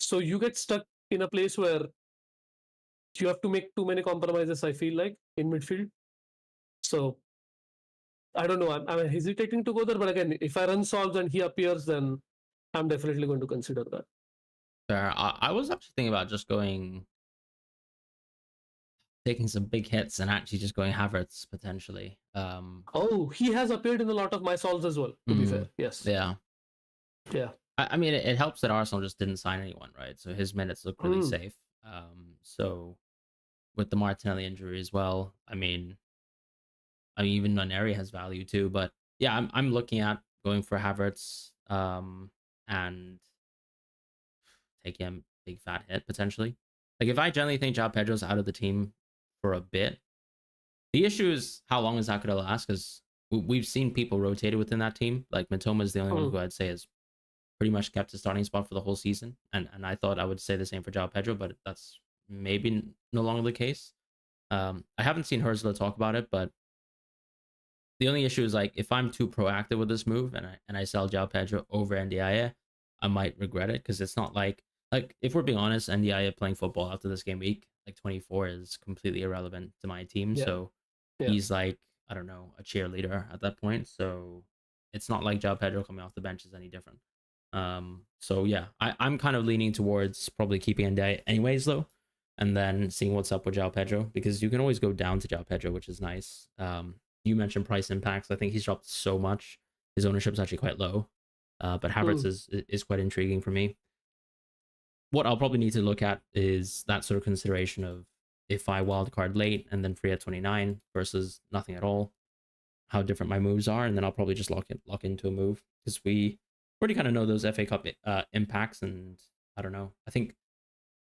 So you get stuck in a place where you have to make too many compromises, I feel like, in midfield. So I don't know. I'm hesitating to go there, but again, if I run solves and he appears, then I'm definitely going to consider that. Fair. I was actually thinking about just taking some big hits and actually just going Havertz potentially. He has appeared in a lot of my solves as well, to be fair. Yes. Yeah. Yeah. I mean, it helps that Arsenal just didn't sign anyone, right? So his minutes look really safe. So with the Martinelli injury as well, I mean, I mean, even Nuneri has value too. But yeah, I'm looking at going for Havertz, and taking a big fat hit potentially. Like if I generally think João Pedro's out of the team for a bit, the issue is how long is that going to last? Because we've seen people rotated within that team. Like Matoma is the only one who I'd say has pretty much kept his starting spot for the whole season, and I thought I would say the same for João Pedro, but that's maybe no longer the case. I haven't seen Herzler talk about it, but the only issue is like if I'm too proactive with this move and I sell João Pedro over NDIA, I might regret it because it's not like if we're being honest, NDIA playing football after this game week, like 24 is completely irrelevant to my team. Yeah. So Yeah. he's like, I don't know, a cheerleader at that point. So it's not like João Pedro coming off the bench is any different. So yeah, I'm kind of leaning towards probably keeping NDIA anyways though, and then seeing what's up with João Pedro because you can always go down to João Pedro, which is nice. You mentioned price impacts. I think he's dropped so much. His ownership's actually quite low. But Havertz is quite intriguing for me. What I'll probably need to look at is that sort of consideration of if I wildcard late and then free at 29 versus nothing at all, how different my moves are, and then I'll probably just lock into a move because we already kind of know those FA Cup impacts, and I don't know. I think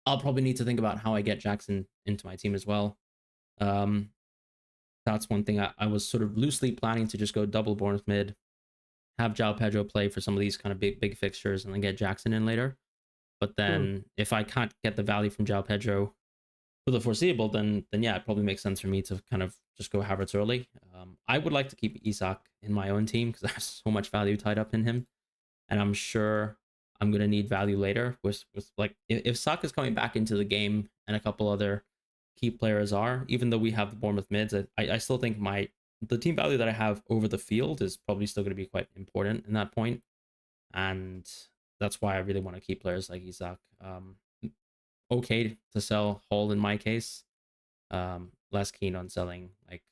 I'll probably need to think about how I get Jackson into my team as well. That's one thing I was sort of loosely planning to just go double Bournemouth mid, have João Pedro play for some of these kind of big fixtures, and then get Jackson in later. But then if I can't get the value from João Pedro for the foreseeable, then yeah, it probably makes sense for me to kind of just go Havertz early. I would like to keep Isak in my own team because I have so much value tied up in him, and I'm sure I'm gonna need value later. With like if Saka's coming back into the game and a couple other key players are, even though we have the Bournemouth mids, I still think the team value that I have over the field is probably still going to be quite important in that point, and that's why I really want to keep players like Isak. Okay to sell Hull in my case. Less keen on selling like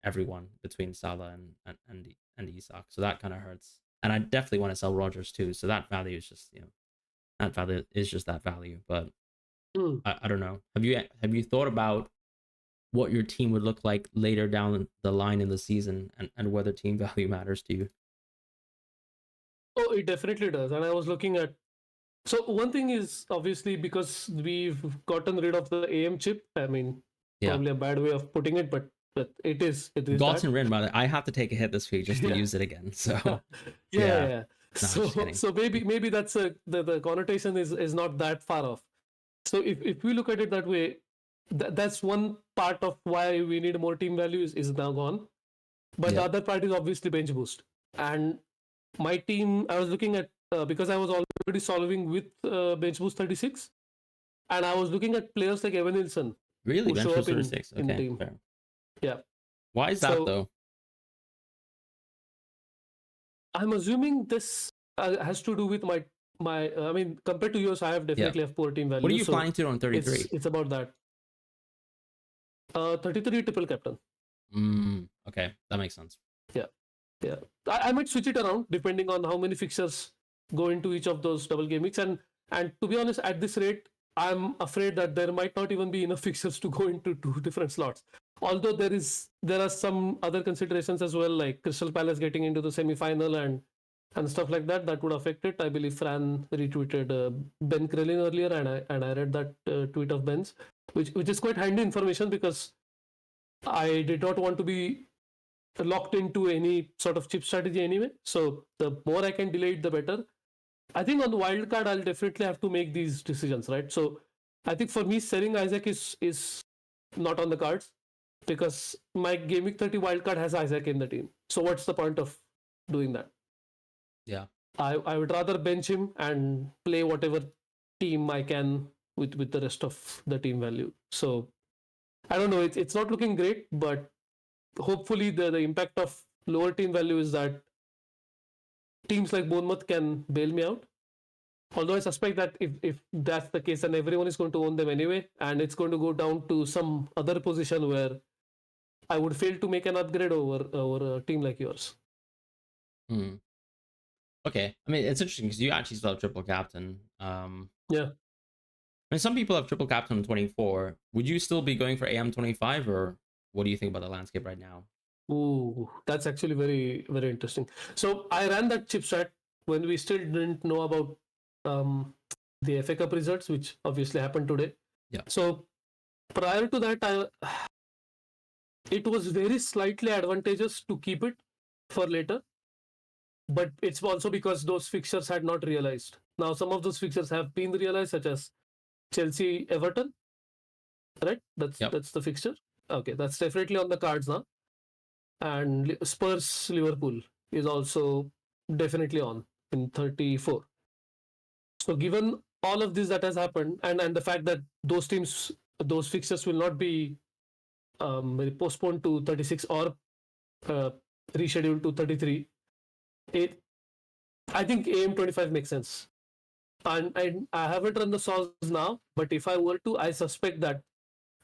everyone between Salah and Isak, so that kind of hurts. And I definitely want to sell Rogers too, so that value is just that value is just that value. But I don't know. Have you thought about what your team would look like later down the line in the season and whether team value matters to you? Oh, it definitely does. And I was looking at. So one thing is obviously because we've gotten rid of the AM chip. I mean, probably a bad way of putting it, but it is gotten rid of it. I have to take a hit this week just to use it again. So yeah. No, so maybe that's the connotation is not that far off. So if we look at it that way, that's one part of why we need more team value is now gone. But the other part is obviously bench boost. And my team, I was looking at, because I was already solving with bench boost 36, and I was looking at players like Evan Nilsson. Really? Bench boost 36? Okay, in the team. Fair. Yeah. Why is that though? I'm assuming this has to do with my I mean, compared to yours, I have definitely have poor team value. What are you planning to do on 33? It's about that. 33 triple captain. Okay, that makes sense. Yeah. I might switch it around depending on how many fixtures go into each of those double game weeks. And to be honest, at this rate, I'm afraid that there might not even be enough fixtures to go into two different slots. Although there are some other considerations as well, like Crystal Palace getting into the semi-final and stuff like that would affect it. I believe Fran retweeted Ben Krellin earlier, and I read that tweet of Ben's, which is quite handy information because I did not want to be locked into any sort of chip strategy anyway. So the more I can delay it, the better. I think on the wild card, I'll definitely have to make these decisions, right? So I think for me, selling Isaac is not on the cards because my Gameweek 30 wildcard has Isaac in the team. So what's the point of doing that? Yeah. I would rather bench him and play whatever team I can with the rest of the team value. So I don't know. It's not looking great, but hopefully the impact of lower team value is that teams like Bournemouth can bail me out. Although I suspect that if that's the case, then everyone is going to own them anyway, and it's going to go down to some other position where I would fail to make an upgrade over a team like yours. Okay. I mean, it's interesting because you actually still have triple captain. Yeah. I mean, some people have triple captain on 24. Would you still be going for AM 25, or what do you think about the landscape right now? Ooh, that's actually very, very interesting. So I ran that chipset when we still didn't know about um, the FA Cup results, which obviously happened today. Yeah. So prior to that, it was very slightly advantageous to keep it for later, but it's also because those fixtures had not realized. Now some of those fixtures have been realized, such as Chelsea, Everton. Right? Yep. That's the fixture. Okay, that's definitely on the cards now. And Spurs, Liverpool is also definitely on in 34. So given all of this that has happened, and the fact that those teams, those fixtures will not be postponed to 36 or uh, rescheduled to 33, it I think AM25 makes sense. And I haven't run the solves now, but if I were to, I suspect that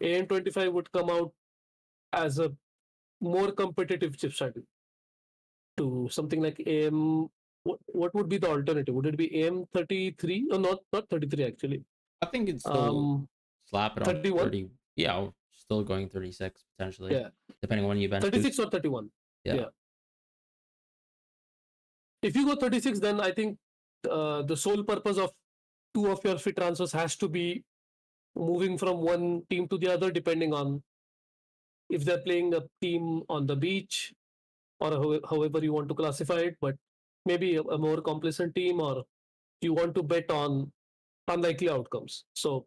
AM25 would come out as a more competitive chip strategy to something like AM. What would be the alternative? Would it be AM33? No, not 33 actually. I think it's still Um, slap it on 31. 30. Yeah, or still going 36 potentially, Yeah, depending on when you bench 36 boost. or 31. Yeah. Yeah. If you go 36, then I think the sole purpose of two of your fit transfers has to be moving from one team to the other, depending on if they're playing a team on the beach or however you want to classify it. But maybe a more complacent team, or you want to bet on unlikely outcomes. So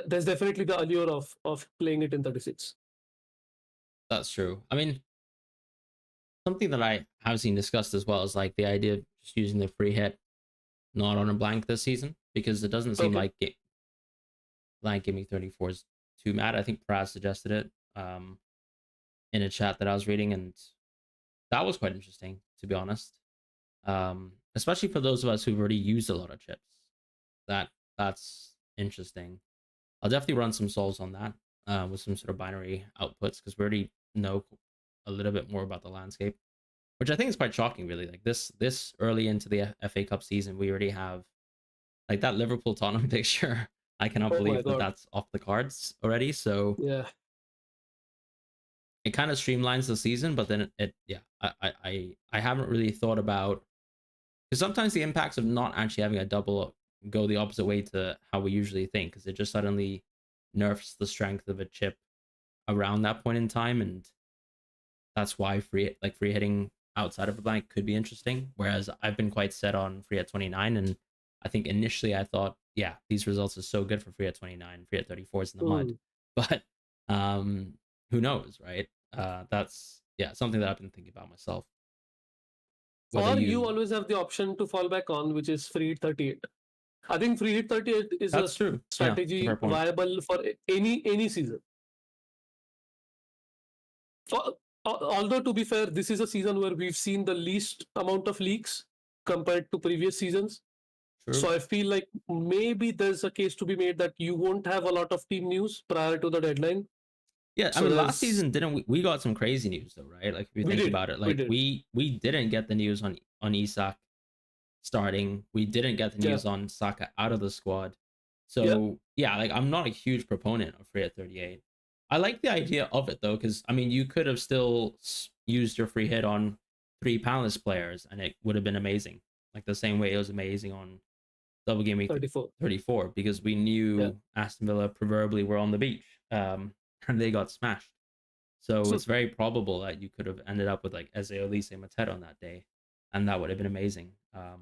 there's definitely the allure of playing it in 36. That's true. I mean, something that I have seen discussed as well is like the idea of just using the free hit not on a blank this season, because it doesn't seem Okay. like blank Give Me 34 is too mad. I think Praz suggested it in a chat that I was reading, and that was quite interesting, to be honest. Especially for those of us who've already used a lot of chips. That's interesting. I'll definitely run some solves on that with some sort of binary outputs, because we already know a little bit more about the landscape, which I think is quite shocking, really. Like this early into the FA Cup season, we already have like that Liverpool Tottenham picture. I cannot Oh my believe that god. that's off the cards already. So Yeah. it kind of streamlines the season, but then yeah, I haven't really thought about, because sometimes the impacts of not actually having a double go the opposite way to how we usually think, because it just suddenly nerfs the strength of a chip around that point in time, and that's why free hitting outside of a blank could be interesting. Whereas I've been quite set on free at 29, and I think initially I thought, yeah, these results are so good for free at 29, free at 34 is in the mud, Mm. but who knows, right? That's yeah something that I've been thinking about myself. Whether Or you you always have the option to fall back on, which is free hit 38. I think free hit 38 is a That's true. Yeah, it's a fair strategy point. viable for any season. Although to be fair, this is a season where we've seen the least amount of leaks compared to previous seasons. True. So I feel like maybe there's a case to be made that you won't have a lot of team news prior to the deadline. Yeah, I So mean, last there's season didn't we got some crazy news though, right? Like if you think about it, we like did, we didn't get the news on Isak starting. We didn't get the yeah, news on Saka out of the squad. yeah, So yeah, like I'm not a huge proponent of free at 38. I like the idea of it though, because I mean, you could have still used your free hit on 3 panelist players, and it would have been amazing. Like the same way it was amazing on double game week 34, 34, because we yeah. knew Aston Villa proverbially were on the beach, and they got smashed. So it's very probable that you could have ended up with like Eze Elise Mateta on that day, and that would have been amazing.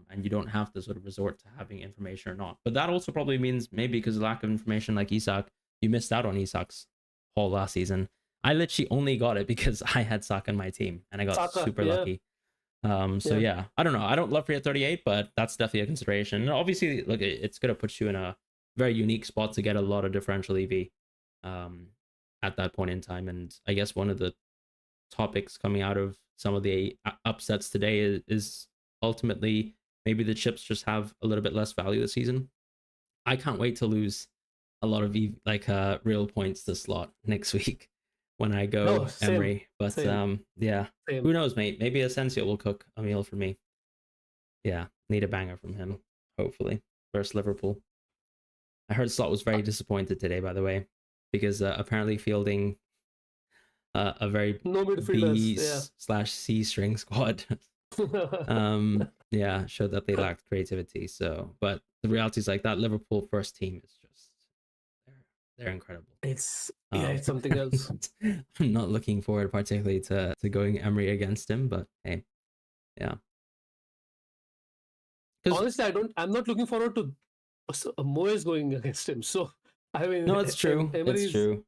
And you don't have to sort of resort to having information or not. But that also probably means maybe because of lack of information, like Isak, you missed out on Isak's haul last season. I literally only got it because I had Saka in my team, and I got Saka, super yeah, lucky. So yeah. yeah, I don't know. I don't love free at 38, but that's definitely a consideration. And obviously, look, it's gonna put you in a very unique spot to get a lot of differential EV um, at that point in time. And I guess one of the topics coming out of some of the upsets today is ultimately maybe the chips just have a little bit less value this season. I can't wait to lose a lot of real points this slot next week when I No, go same, Emery. But same, yeah, same. who knows, mate? Maybe Asensio will cook a meal for me. Yeah, need a banger from him, hopefully, versus Liverpool. I heard Slot was very disappointed today, by the way, because apparently fielding a very No B midfielders. slash C string squad. Yeah. Yeah, showed that they lacked creativity. So, but the reality is like that Liverpool first team is just they're incredible. It's something else. I'm not looking forward particularly to going Emery against him, but hey, yeah. Honestly, I'm not looking forward to Moyes going against him. So I mean, No, it's true. It's Emery's. true.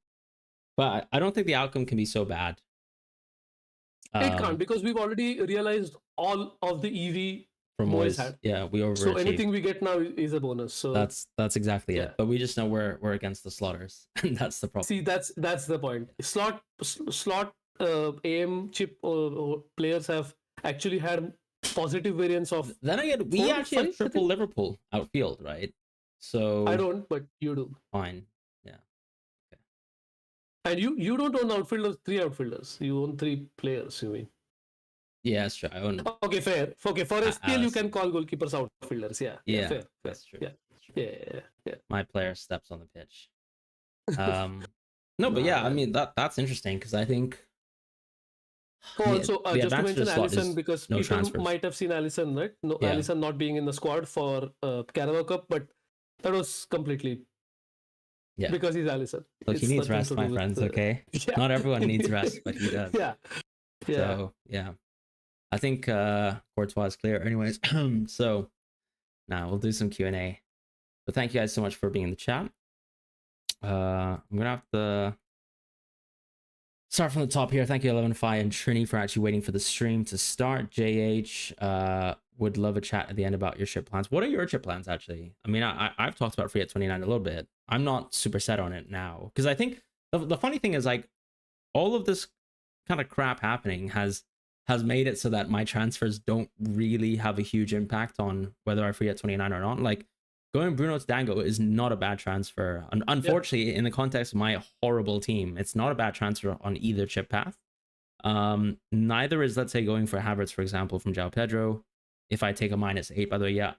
But I don't think the outcome can be so bad. It can't, because we've already realized all of the EV From Moyes Moyes, had. yeah, we overachieved. So anything we get now is a bonus. So that's exactly yeah. it. But we just know we're against the slaughters, and that's the problem. See, that's the point. Slot AM chip players have actually had positive variants of. Then again, we actually have triple Liverpool outfield, right? So I don't, but you do. Fine, yeah. Okay. And you don't own outfielders, 3 outfielders. You own 3 players. You mean? Yeah, that's true. I own. Okay, fair. Okay, for FPL you can call goalkeepers outfielders. Yeah. Yeah, fair. That's true. Yeah. That's true. Yeah. My player steps on the pitch. No, but yeah, I mean that's interesting because I think. Also, just to mention Alisson, because people transfers. might have seen Alisson, right? No, yeah. Alisson not being in the squad for Carabao Cup, but that was completely because he's Alisson. Look, he needs rest, my friends. Okay, not everyone needs rest, but he does. Yeah. So yeah, I think Courtois is clear. Anyways, so now we'll do some Q&A. But thank you guys so much for being in the chat. I'm gonna have to start from the top here. Thank you, Elevenify and Trini, for actually waiting for the stream to start. JH would love a chat at the end about your chip plans. What are your chip plans, actually? I mean, I've talked about free at 29 a little bit. I'm not super set on it now. Because I think the funny thing is, like, all of this kind of crap happening has made it so that my transfers don't really have a huge impact on whether I free at 29 or not. Like, going Bruno to Dango is not a bad transfer. Unfortunately, in the context of my horrible team, it's not a bad transfer on either chip path. Neither is, let's say, going for Havertz, for example, from João Pedro. If I take a -8, by the way, yeah,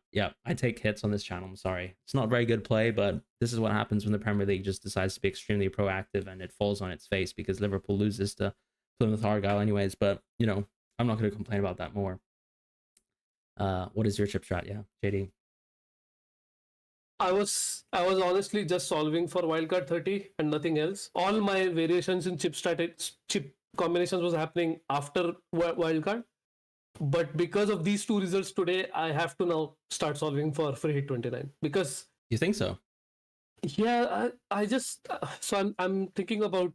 I take hits on this channel. I'm sorry. It's not very good play, but this is what happens when the Premier League just decides to be extremely proactive and it falls on its face because Liverpool loses to Plymouth Argyle anyways. But, you know, I'm not going to complain about that more. What is your chip strat? Yeah, JD. I was honestly just solving for wildcard 30 and nothing else. All my variations in chip combinations was happening after wildcard. But because of these 2 results today, I have to now start solving for free hit 29. Because you think so? Yeah, I just so I'm thinking about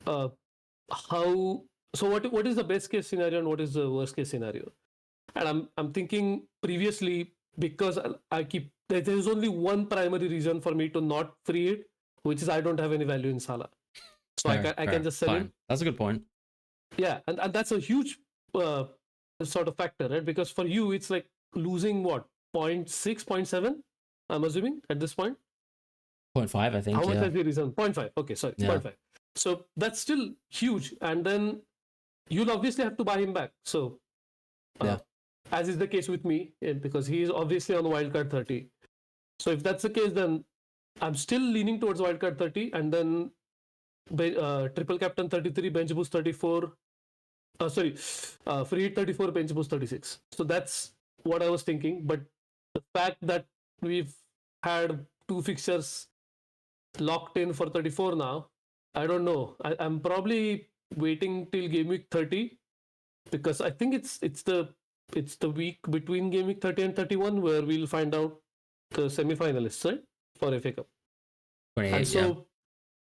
how. So what is the best case scenario and what is the worst case scenario? And I'm thinking previously, because there's only one primary reason for me to not free it, which is I don't have any value in Salah, so I can just sell him. That's a good point. Yeah, and that's a huge sort of factor, right? Because for you it's like losing what, 0.6, 0.7, I'm assuming at this point. 0.5, I think. How much has he risen? 0.5. Okay, sorry, 0.5. So that's still huge, and then you'll obviously have to buy him back. So as is the case with me, because he is obviously on wildcard 30. So if that's the case, then I'm still leaning towards wildcard 30, and then triple captain 33, bench boost 34. Free hit 34, bench boost 36. So that's what I was thinking. But the fact that we've had 2 fixtures locked in for 34 now, I don't know. I'm probably waiting till game week 30, because I think it's the week between game week 30 and 31 where we'll find out the semi-finalists, right, for FA Cup. 28, and so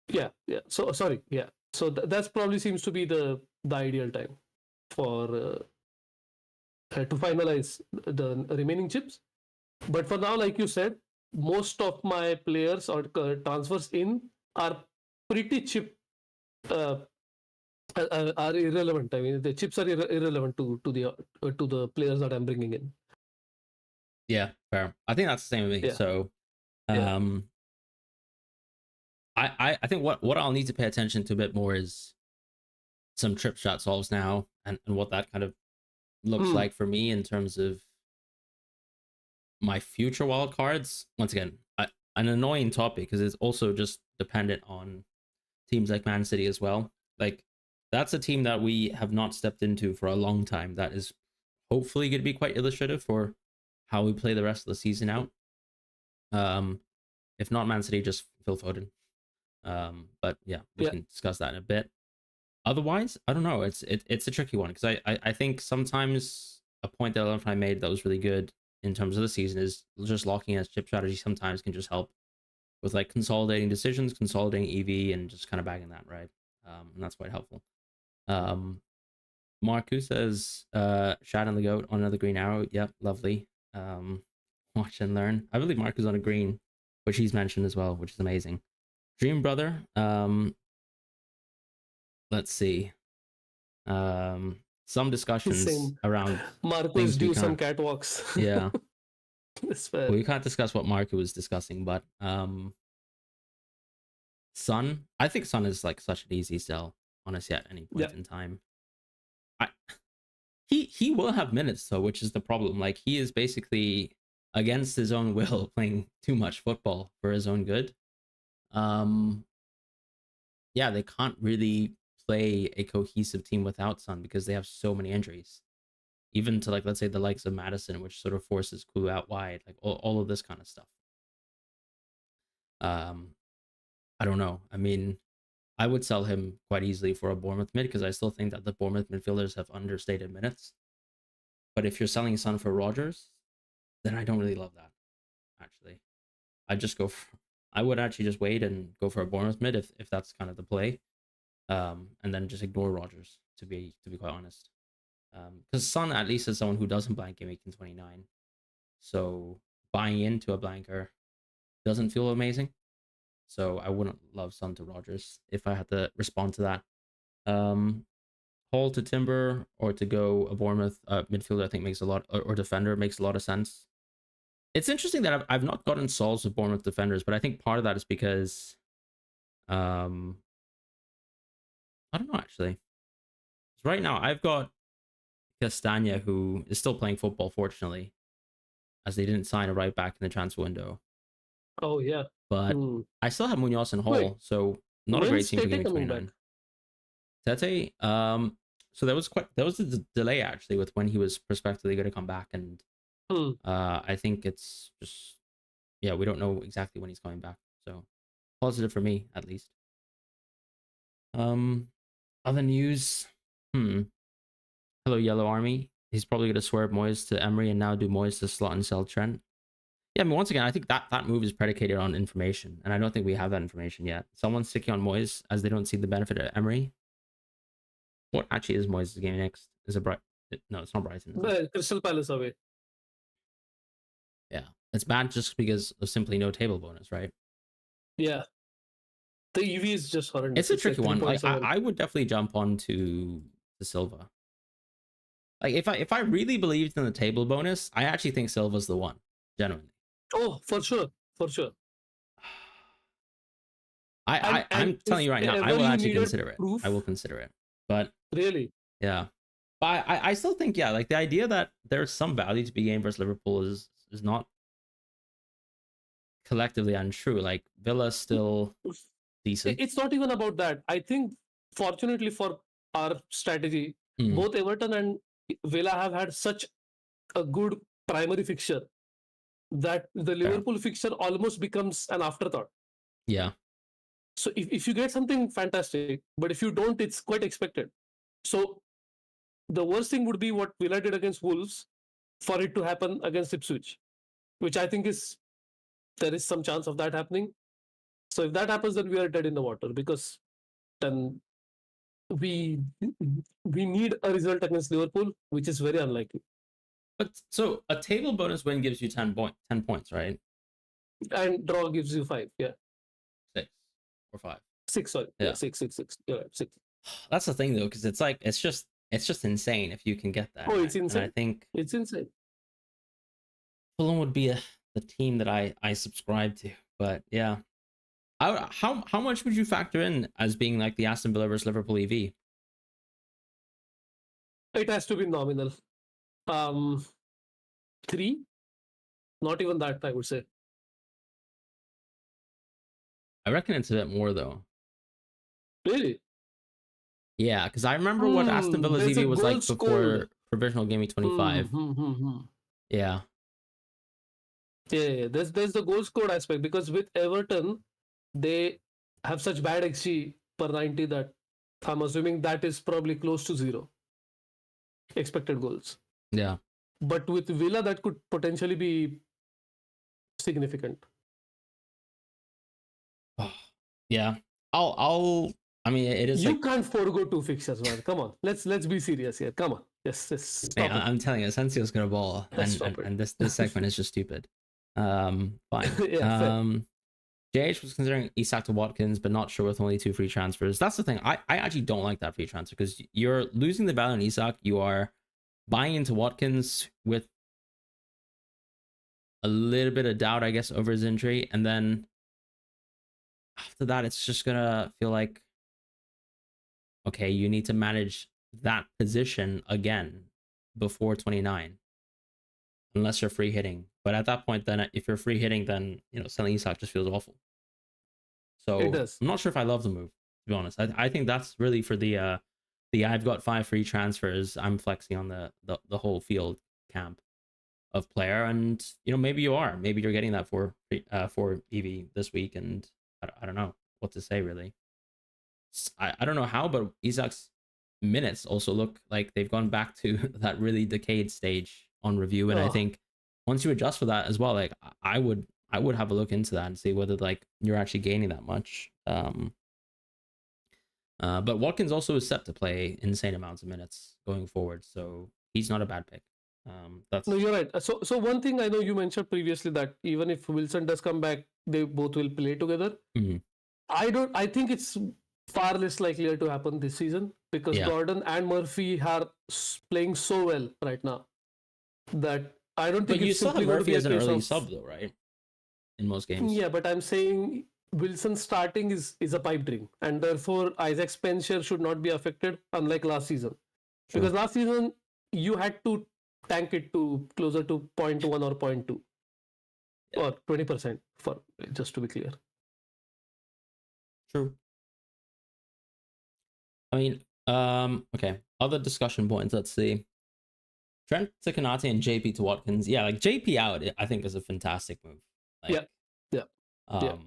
yeah. So sorry, yeah. So that's probably seems to be the ideal time for to finalize the remaining chips. But for now, like you said, most of my players or transfers in are pretty chip are irrelevant. I mean, the chips are irrelevant to the players that I'm bringing in. Yeah, fair. I think that's the same with me. So, I think what I'll need to pay attention to a bit more is some trip shot solves now, and what that kind of looks like for me in terms of my future wildcards. Once again, an annoying topic because it's also just dependent on teams like Man City as well. Like, that's a team that we have not stepped into for a long time. That is hopefully going to be quite illustrative for how we play the rest of the season out. If not Man City, just Phil Foden. But yeah, we can discuss that in a bit. Otherwise, I don't know. It's a tricky one because I think sometimes a point that Elevenify made that was really good in terms of the season is just locking in a chip strategy sometimes can just help with like consolidating decisions, consolidating EV, and just kind of bagging that, right? And that's quite helpful. Marku says, Shad and the Goat on another green arrow. Yep, lovely. Watch and learn. I believe Mark is on a green, which he's mentioned as well, which is amazing. Dream Brother. Let's see. Some discussions around Marcus do some catwalks. Yeah. Well, we can't discuss what Marco was discussing, but Sun. I think Sun is like such an easy sell, honestly, at any point in time. He will have minutes though, which is the problem. Like he is basically against his own will playing too much football for his own good. Yeah, they can't really play a cohesive team without Sun because they have so many injuries. Even to like, let's say the likes of Madison, which sort of forces Kulu out wide, like all of this kind of stuff. I don't know. I mean, I would sell him quite easily for a Bournemouth mid because I still think that the Bournemouth midfielders have understated minutes. But if you're selling Son for Rodgers, then I don't really love that. Actually, I'd just go for, I would actually just wait and go for a Bournemouth mid if that's kind of the play, and then just ignore Rodgers to be quite honest. Because Son at least is someone who doesn't blank Gameweek in 29, so buying into a blanker doesn't feel amazing. So I wouldn't love Son to Rodgers if I had to respond to that. Hall to Timber or to go a Bournemouth midfielder, I think makes a lot, or defender makes a lot of sense. It's interesting that I've not gotten solves with Bournemouth defenders, but I think part of that is because, I don't know actually. Right now I've got Castagna, who is still playing football, fortunately, as they didn't sign a right back in the transfer window. Oh yeah, but I still have Munoz and Hall, so not a great team for Game 29. Tete, so there was a delay actually with when he was prospectively going to come back, and I think it's just, yeah, we don't know exactly when he's coming back, so positive for me at least. Other news, hello Yellow Army. He's probably going to swerve Moyes to Emery and now do Moyes to slot and sell Trent. Yeah, I mean, once again, I think that move is predicated on information, and I don't think we have that information yet. Someone's sticking on Moyes as they don't see the benefit of Emery. What actually is Moyes' game next? Is it Bright? No, it's not Brighton. Crystal Palace away. Yeah, it's bad just because of simply no table bonus, right? Yeah, the EV is just horrendous. It's a tricky one. Like I would definitely jump onto the Silva. Like if I really believed in the table bonus, I actually think Silva's the one. Genuinely. Oh, for sure, for sure. I'm telling you right now, I will actually consider it. I will consider it. But really, yeah. But I still think, yeah, like the idea that there's some value to be gained versus Liverpool is not collectively untrue. Like Villa's still decent. It's not even about that. I think, fortunately for our strategy, both Everton and Villa have had such a good primary fixture that the Liverpool fixture almost becomes an afterthought. Yeah. So if you get something fantastic, but if you don't, it's quite expected. So the worst thing would be what Villa did against Wolves for it to happen against Ipswich, which I think there is some chance of that happening. So if that happens, then we are dead in the water, because then we need a result against Liverpool, which is very unlikely. But so a table bonus win gives you 10 points, right? And draw gives you 5, yeah. 6 or 5. 6, sorry. Yeah, 6. Yeah, 6. That's the thing though, because it's like it's just insane if you can get that. Oh, it's insane. And I think it's insane. Fulham would be the team that I subscribe to. But yeah. How much would you factor in as being like the Aston Villa versus Liverpool EV? It has to be nominal. 3, not even that, I would say. I reckon it's a bit more though. Really? Yeah, because I remember what Aston Villa's There's a EV was goal like before scored. provisional Gameweek 25. Yeah. Yeah. There's the goal scored aspect, because with Everton, they have such bad XG per 90 that I'm assuming that is probably close to zero expected goals. Yeah. But with Villa, that could potentially be significant. Yeah. I mean, it is You like, can't forego two fixtures, man. Come on, let's be serious here. Come on, yes, man, stop it. I'm telling you, Asensio's gonna ball, Let's and stop it. and this segment is just stupid. Fine. Yeah, fair. JH was considering Isak to Watkins, but not sure with only 2 free transfers. That's the thing. I actually don't like that free transfer, because you're losing the value on Isak. You are buying into Watkins with a little bit of doubt, I guess, over his injury, and then after that, it's just gonna feel like, okay, you need to manage that position again before 29, unless you're free hitting. But at that point, then if you're free hitting, then selling Isak just feels awful. It So does. I'm not sure if I love the move, to be honest. I think that's really for the I've got 5 free transfers, I'm flexing on the whole field camp of player. And maybe you are, maybe you're getting that for EV this week, and I don't know what to say really. I don't know how, but Isak's minutes also look like they've gone back to that really decayed stage on review, and I think once you adjust for that as well, like I would have a look into that and see whether like you're actually gaining that much. But Watkins also is set to play insane amounts of minutes going forward, so he's not a bad pick. That's No, you're right. So one thing I know you mentioned previously, that even if Wilson does come back, they both will play together. Mhm. I think it's far less likely to happen this season, because Yeah. Gordon and Murphy are playing so well right now that I don't But think you it's still have simply going to Murphy be a as an case early of, sub though, right? In most games. yeah, but I'm saying Wilson starting is a pipe dream, and therefore Isaac Spencer should not be affected, unlike last season. True. Because last season you had to tank it to closer to 0.1 or 0.2 or 20%, for just to be clear. True. I mean, okay. Other discussion points. Let's see. Trent to Kanate and JP to Watkins. Yeah, like JP out, I think is a fantastic move. Like, Yeah.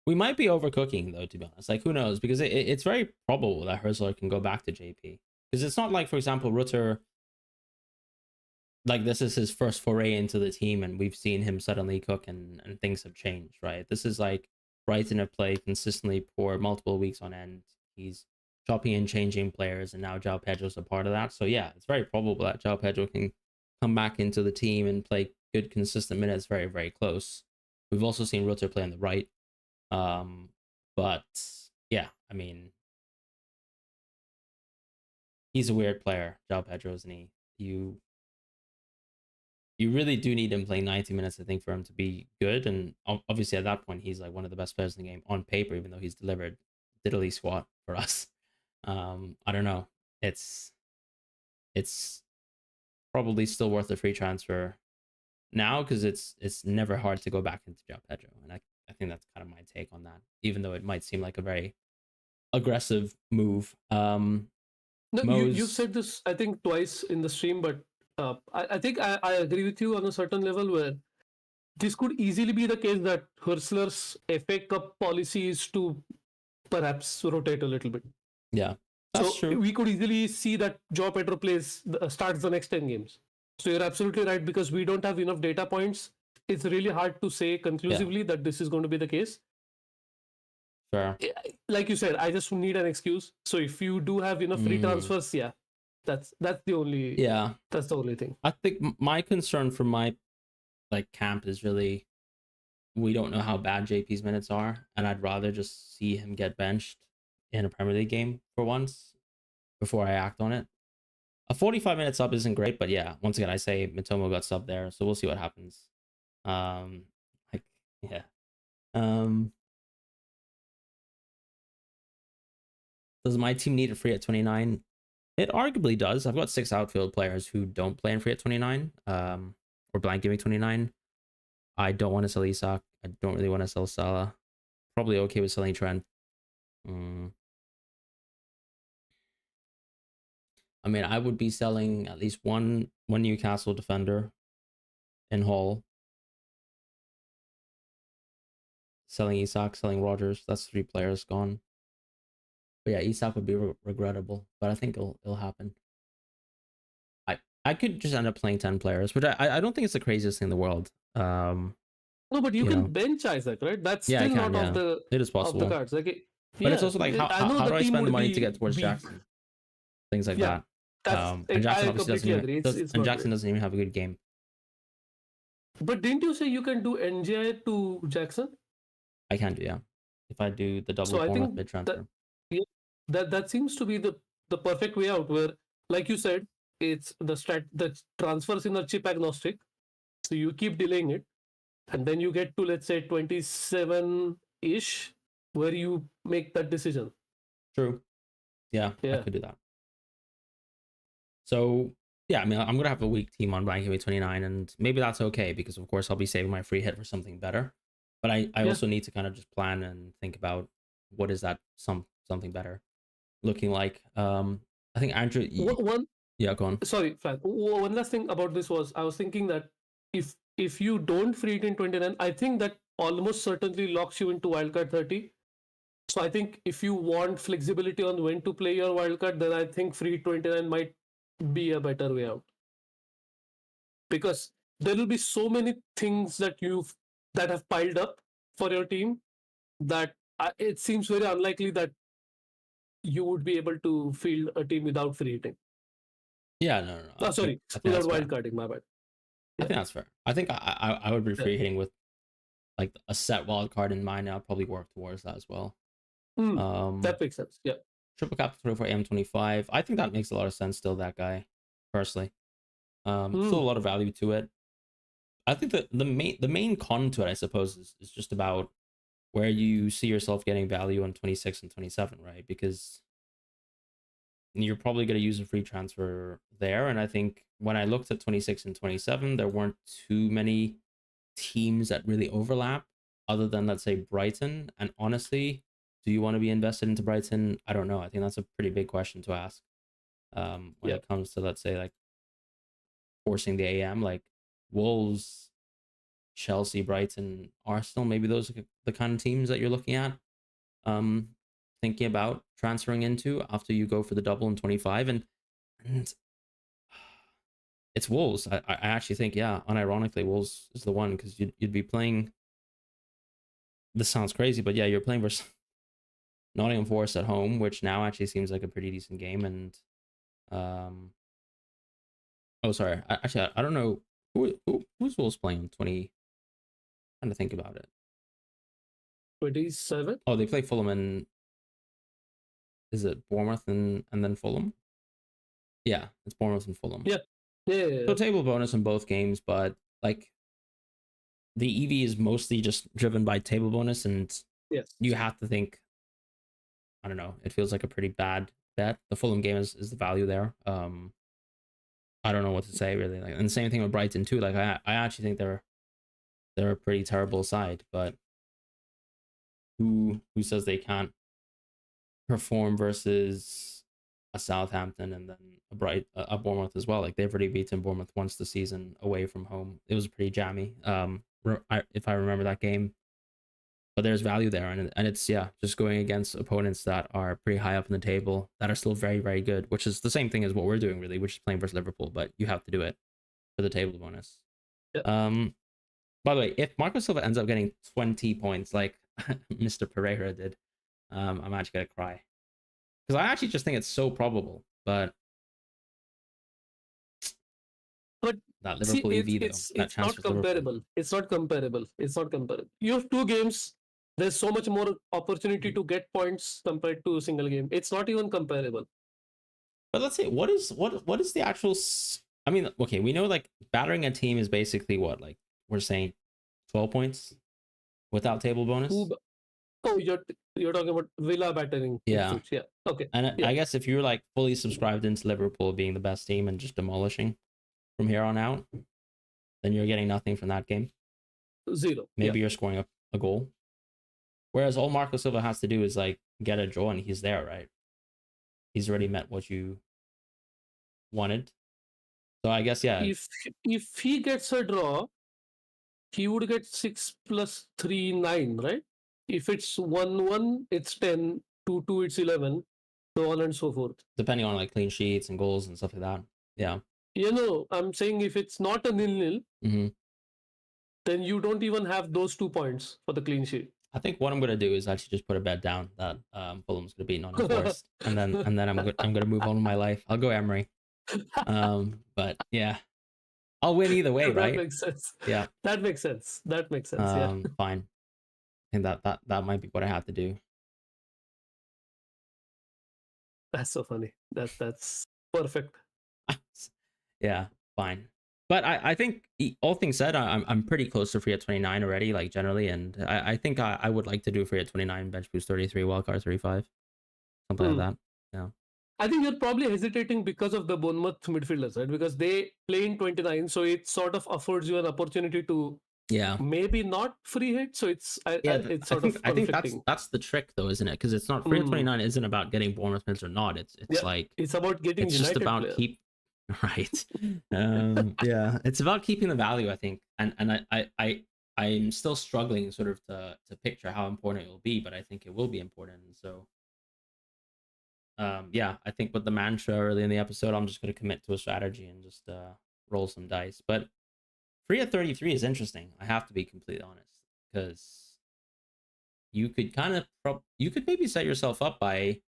We might be overcooking though, to be honest. Like, who knows? Because it's very probable that Herzler can go back to JP. Because it's not like, for example, Rutter, like this is his first foray into the team, and we've seen him suddenly cook, and things have changed, right? This is like Brighton have played consistently for multiple weeks on end. He's chopping and changing players, and now João Pedro's a part of that. So yeah, it's very probable that João Pedro can come back into the team and play good, consistent minutes, very, very close. We've also seen Rutter play on the right. But yeah, I mean, he's a weird player, João Pedro, isn't he? You really do need him playing 90 minutes, I think, for him to be good. And obviously, at that point, he's like one of the best players in the game on paper, even though he's delivered diddly squat for us. I don't know. It's probably still worth a free transfer now, because it's never hard to go back into João Pedro, and I think that's kind of my take on that, even though it might seem like a very aggressive move. No, Mo's, you said this, I think, twice in the stream, but I think I agree with you on a certain level, where this could easily be the case that Hursler's FA Cup policy is to perhaps rotate a little bit. Yeah, that's so true. We could easily see that João Pedro starts the next 10 games. So you're absolutely right, because we don't have enough data points. It's really hard to say conclusively that this is going to be the case. Sure. Like you said, I just need an excuse. So if you do have enough free transfers, yeah, that's the only thing. I think my concern for my camp is really, we don't know how bad JP's minutes are, and I'd rather just see him get benched in a Premier League game for once before I act on it. A 45-minute sub isn't great, but yeah, once again, I say Mitomo got sub there, so we'll see what happens. Yeah. Does my team need a free at 29? It arguably does. I've got 6 outfield players who don't play in free at 29, or blank giving 29. I don't want to sell Isak. I don't really want to sell Salah. Probably okay with selling Trent. I mean, I would be selling at least one Newcastle defender in Hull. Selling Isak, selling Rogers. That's 3 players gone. But yeah, Isak would be regrettable, but I think it'll happen. I could just end up playing 10 players, which I don't think it's the craziest thing in the world. No, but you can bench Isaac, right? That's Yeah, I still can. not Yeah, it is of possible. the cards. Like, But it's yeah, also like I know how the do I team spend the would money to be get towards weak. Jackson? Things like Yeah, that. And Jackson I obviously completely agree. and Jackson doesn't even have a good game. But didn't you say you can do NGI to Jackson? I can do, yeah. If I do the double Bournemouth mid transfer. That seems to be the perfect way out, where, like you said, it's the transfers in a chip agnostic. So you keep delaying it, and then you get to, let's say, 27-ish, where you make that decision. True. Yeah, I could do that. So yeah, I mean, I'm gonna have a weak team on Gameweek 29, and maybe that's okay because of course I'll be saving my free hit for something better. But I also need to kind of just plan and think about what is that something better looking like. I think Andrew. Yeah, go on. Sorry, Frank. One last thing about this was I was thinking that if you don't free it in 29, I think that almost certainly locks you into wildcard 30. So I think if you want flexibility on when to play your wildcard, then I think free 29 might be a better way out. Because there will be so many things that have piled up for your team that it seems very unlikely that you would be able to field a team without free hitting. Yeah, no. Sorry, without wildcarding, my bad. Yeah. I think that's fair. I think I would be free hitting with like a set wild card in mind. I'll probably work towards that as well. That makes sense. Yeah. Triple Captain 24 AM25. I think that makes a lot of sense still, that guy, personally. Still a lot of value to it. I think that the main con to it, I suppose, is just about where you see yourself getting value on 26 and 27, right? Because you're probably going to use a free transfer there. And I think when I looked at 26 and 27, there weren't too many teams that really overlap other than, let's say, Brighton. And honestly, do you want to be invested into Brighton? I don't know. I think that's a pretty big question to ask when it comes to, let's say, like forcing the AM, like Wolves, Chelsea, Brighton, Arsenal. Maybe those are the kind of teams that you're looking at. Thinking about transferring into after you go for the double in 25, and it's Wolves. I actually think, yeah, unironically, Wolves is the one, because you'd be playing. This sounds crazy, but yeah, you're playing versus Nottingham Forest at home, which now actually seems like a pretty decent game. And oh, sorry, I don't know who's Wolves playing 20. Trying to think about it. 27. Oh, they play Fulham and. Is it Bournemouth and then Fulham? Yeah, it's Bournemouth and Fulham. Yeah. So table bonus in both games, but like the EV is mostly just driven by table bonus, and you have to think. I don't know. It feels like a pretty bad bet. The Fulham game is the value there. I don't know what to say really. Like, and the same thing with Brighton too. Like I actually think they're a pretty terrible side, but who says they can't perform versus a Southampton and then a Bournemouth as well? Like they've already beaten Bournemouth once this season away from home. It was pretty jammy. If I remember that game, but there's value there, and it's just going against opponents that are pretty high up in the table that are still very, very good, which is the same thing as what we're doing really, which is playing versus Liverpool, but you have to do it for the table bonus. By the way, if Marco Silva ends up getting 20 points like Mr. Pereira did, I'm actually gonna cry, because I actually just think it's so probable. But that Liverpool EV though, it's not comparable. It's not comparable. You have 2 games. There's so much more opportunity to get points compared to a single game. It's not even comparable. But let's say what is the actual? I mean, okay, we know like battering a team is basically what, like we're saying 12 points without table bonus. Oh, you're talking about Villa battering. Yeah. Okay. And I guess if you're like fully subscribed into Liverpool being the best team and just demolishing from here on out, then you're getting nothing from that game. 0. Maybe you're scoring a goal. Whereas all Marco Silva has to do is like get a draw and he's there, right? He's already met what you wanted. So I guess, yeah. If he gets a draw, he would get 6 plus 3, 9, right? If it's 1-1, it's 10, 2-2, it's 11, so on and so forth. Depending on like clean sheets and goals and stuff like that. Yeah. I'm saying if it's not a 0-0, Mm-hmm. then you don't even have those 2 points for the clean sheet. I think what I'm gonna do is actually just put a bet down that Fulham's gonna beat Nottingham Forest, and then I'm gonna move on with my life. I'll go Emery. But yeah, I'll win either way, That right? makes sense. Yeah. That makes sense. Yeah. Fine. I think that might be what I have to do. That's so funny. That's perfect. Yeah, fine. But I think all things said, I'm pretty close to free at 29 already, like generally, and I think I would like to do free at 29, bench boost 33, wildcard 35, something like that. Yeah. I think you're probably hesitating because of the Bournemouth midfielders, right? Because they play in 29, so it sort of affords you an opportunity to maybe not free hit. So it's it's sort of conflicting. I think that's the trick, though, isn't it? Because it's not free at 29 isn't about getting Bournemouth wins or not. It's like it's about getting. It's United just about player. right. Yeah, it's about keeping the value, I think, and I'm still struggling sort of to picture how important it will be, but I think it will be important. And so yeah, I think with the mantra early in the episode, I'm just going to commit to a strategy and just roll some dice. But free at 33 is interesting. I have to be completely honest, because you could you could maybe set yourself up by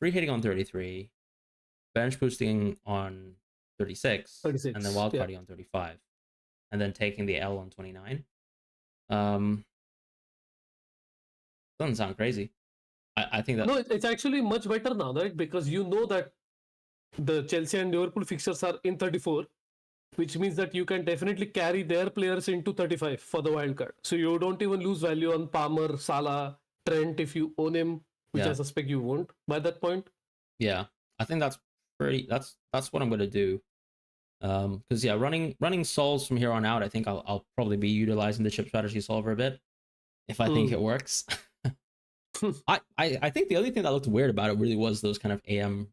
free hitting on 33, bench boosting on 36, and then wildcarding on 35, and then taking the L on 29. Doesn't sound crazy. I think that no, it's actually much better now, right? Because you know that the Chelsea and Liverpool fixtures are in 34, which means that you can definitely carry their players into 35 for the wild card. So you don't even lose value on Palmer, Salah, Trent if you own him, which I suspect you won't by that point. Yeah, I think that's what I'm gonna do. Because running Souls from here on out, I think I'll probably be utilizing the chip strategy solver a bit if I think it works. I think the only thing that looked weird about it really was those kind of AM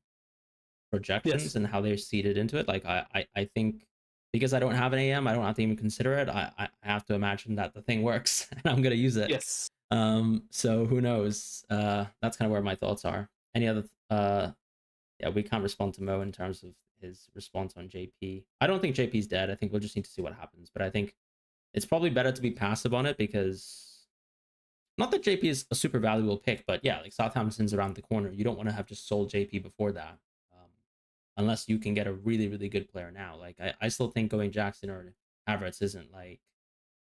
projections and how they're seeded into it. Like I think because I don't have an AM, I don't have to even consider it. I have to imagine that the thing works and I'm gonna use it. Yes. So who knows? That's kind of where my thoughts are. Any other yeah, we can't respond to Mo in terms of his response on JP. I don't think JP's dead. I think we'll just need to see what happens. But I think it's probably better to be passive on it, because not that JP is a super valuable pick, but yeah, like Southampton's around the corner. You don't want to have just sold JP before that, unless you can get a really, really good player now. Like I still think going Jackson or Havertz isn't like,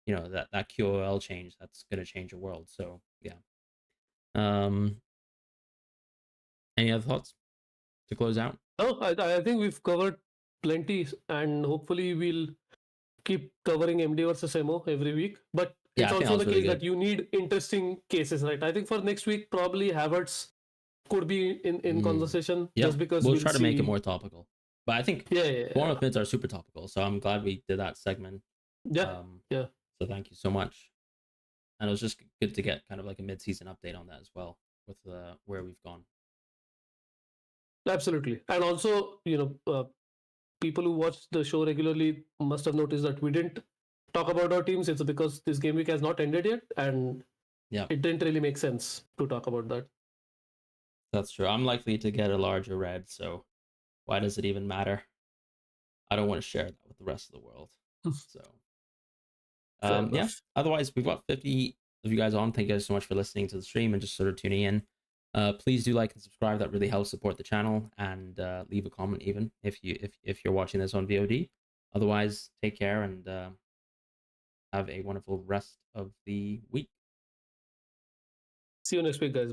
you know, that QOL change that's gonna change the world. So yeah. Any other thoughts to close out? No, I think we've covered plenty, and hopefully we'll keep covering MD versus MO every week. But it's also the case that you need interesting cases, right? I think for next week, probably Havertz could be in conversation, just because we'll try to make it more topical. But I think Bournemouth mids are super topical, so I'm glad we did that segment. Yeah. So thank you so much. And it was just good to get kind of like a mid-season update on that as well, with where we've gone. Absolutely. And also, people who watch the show regularly must have noticed that we didn't talk about our teams. It's because this game week has not ended yet, and it didn't really make sense to talk about that. That's true. I'm likely to get a larger red, so why does it even matter? I don't want to share that with the rest of the world. So yeah. Otherwise, we've got 50 of you guys on. Thank you guys so much for listening to the stream and just sort of tuning in. Please do like and subscribe. That really helps support the channel, and leave a comment even if you're watching this on VOD. Otherwise, take care and have a wonderful rest of the week. See you next week, guys. Bye.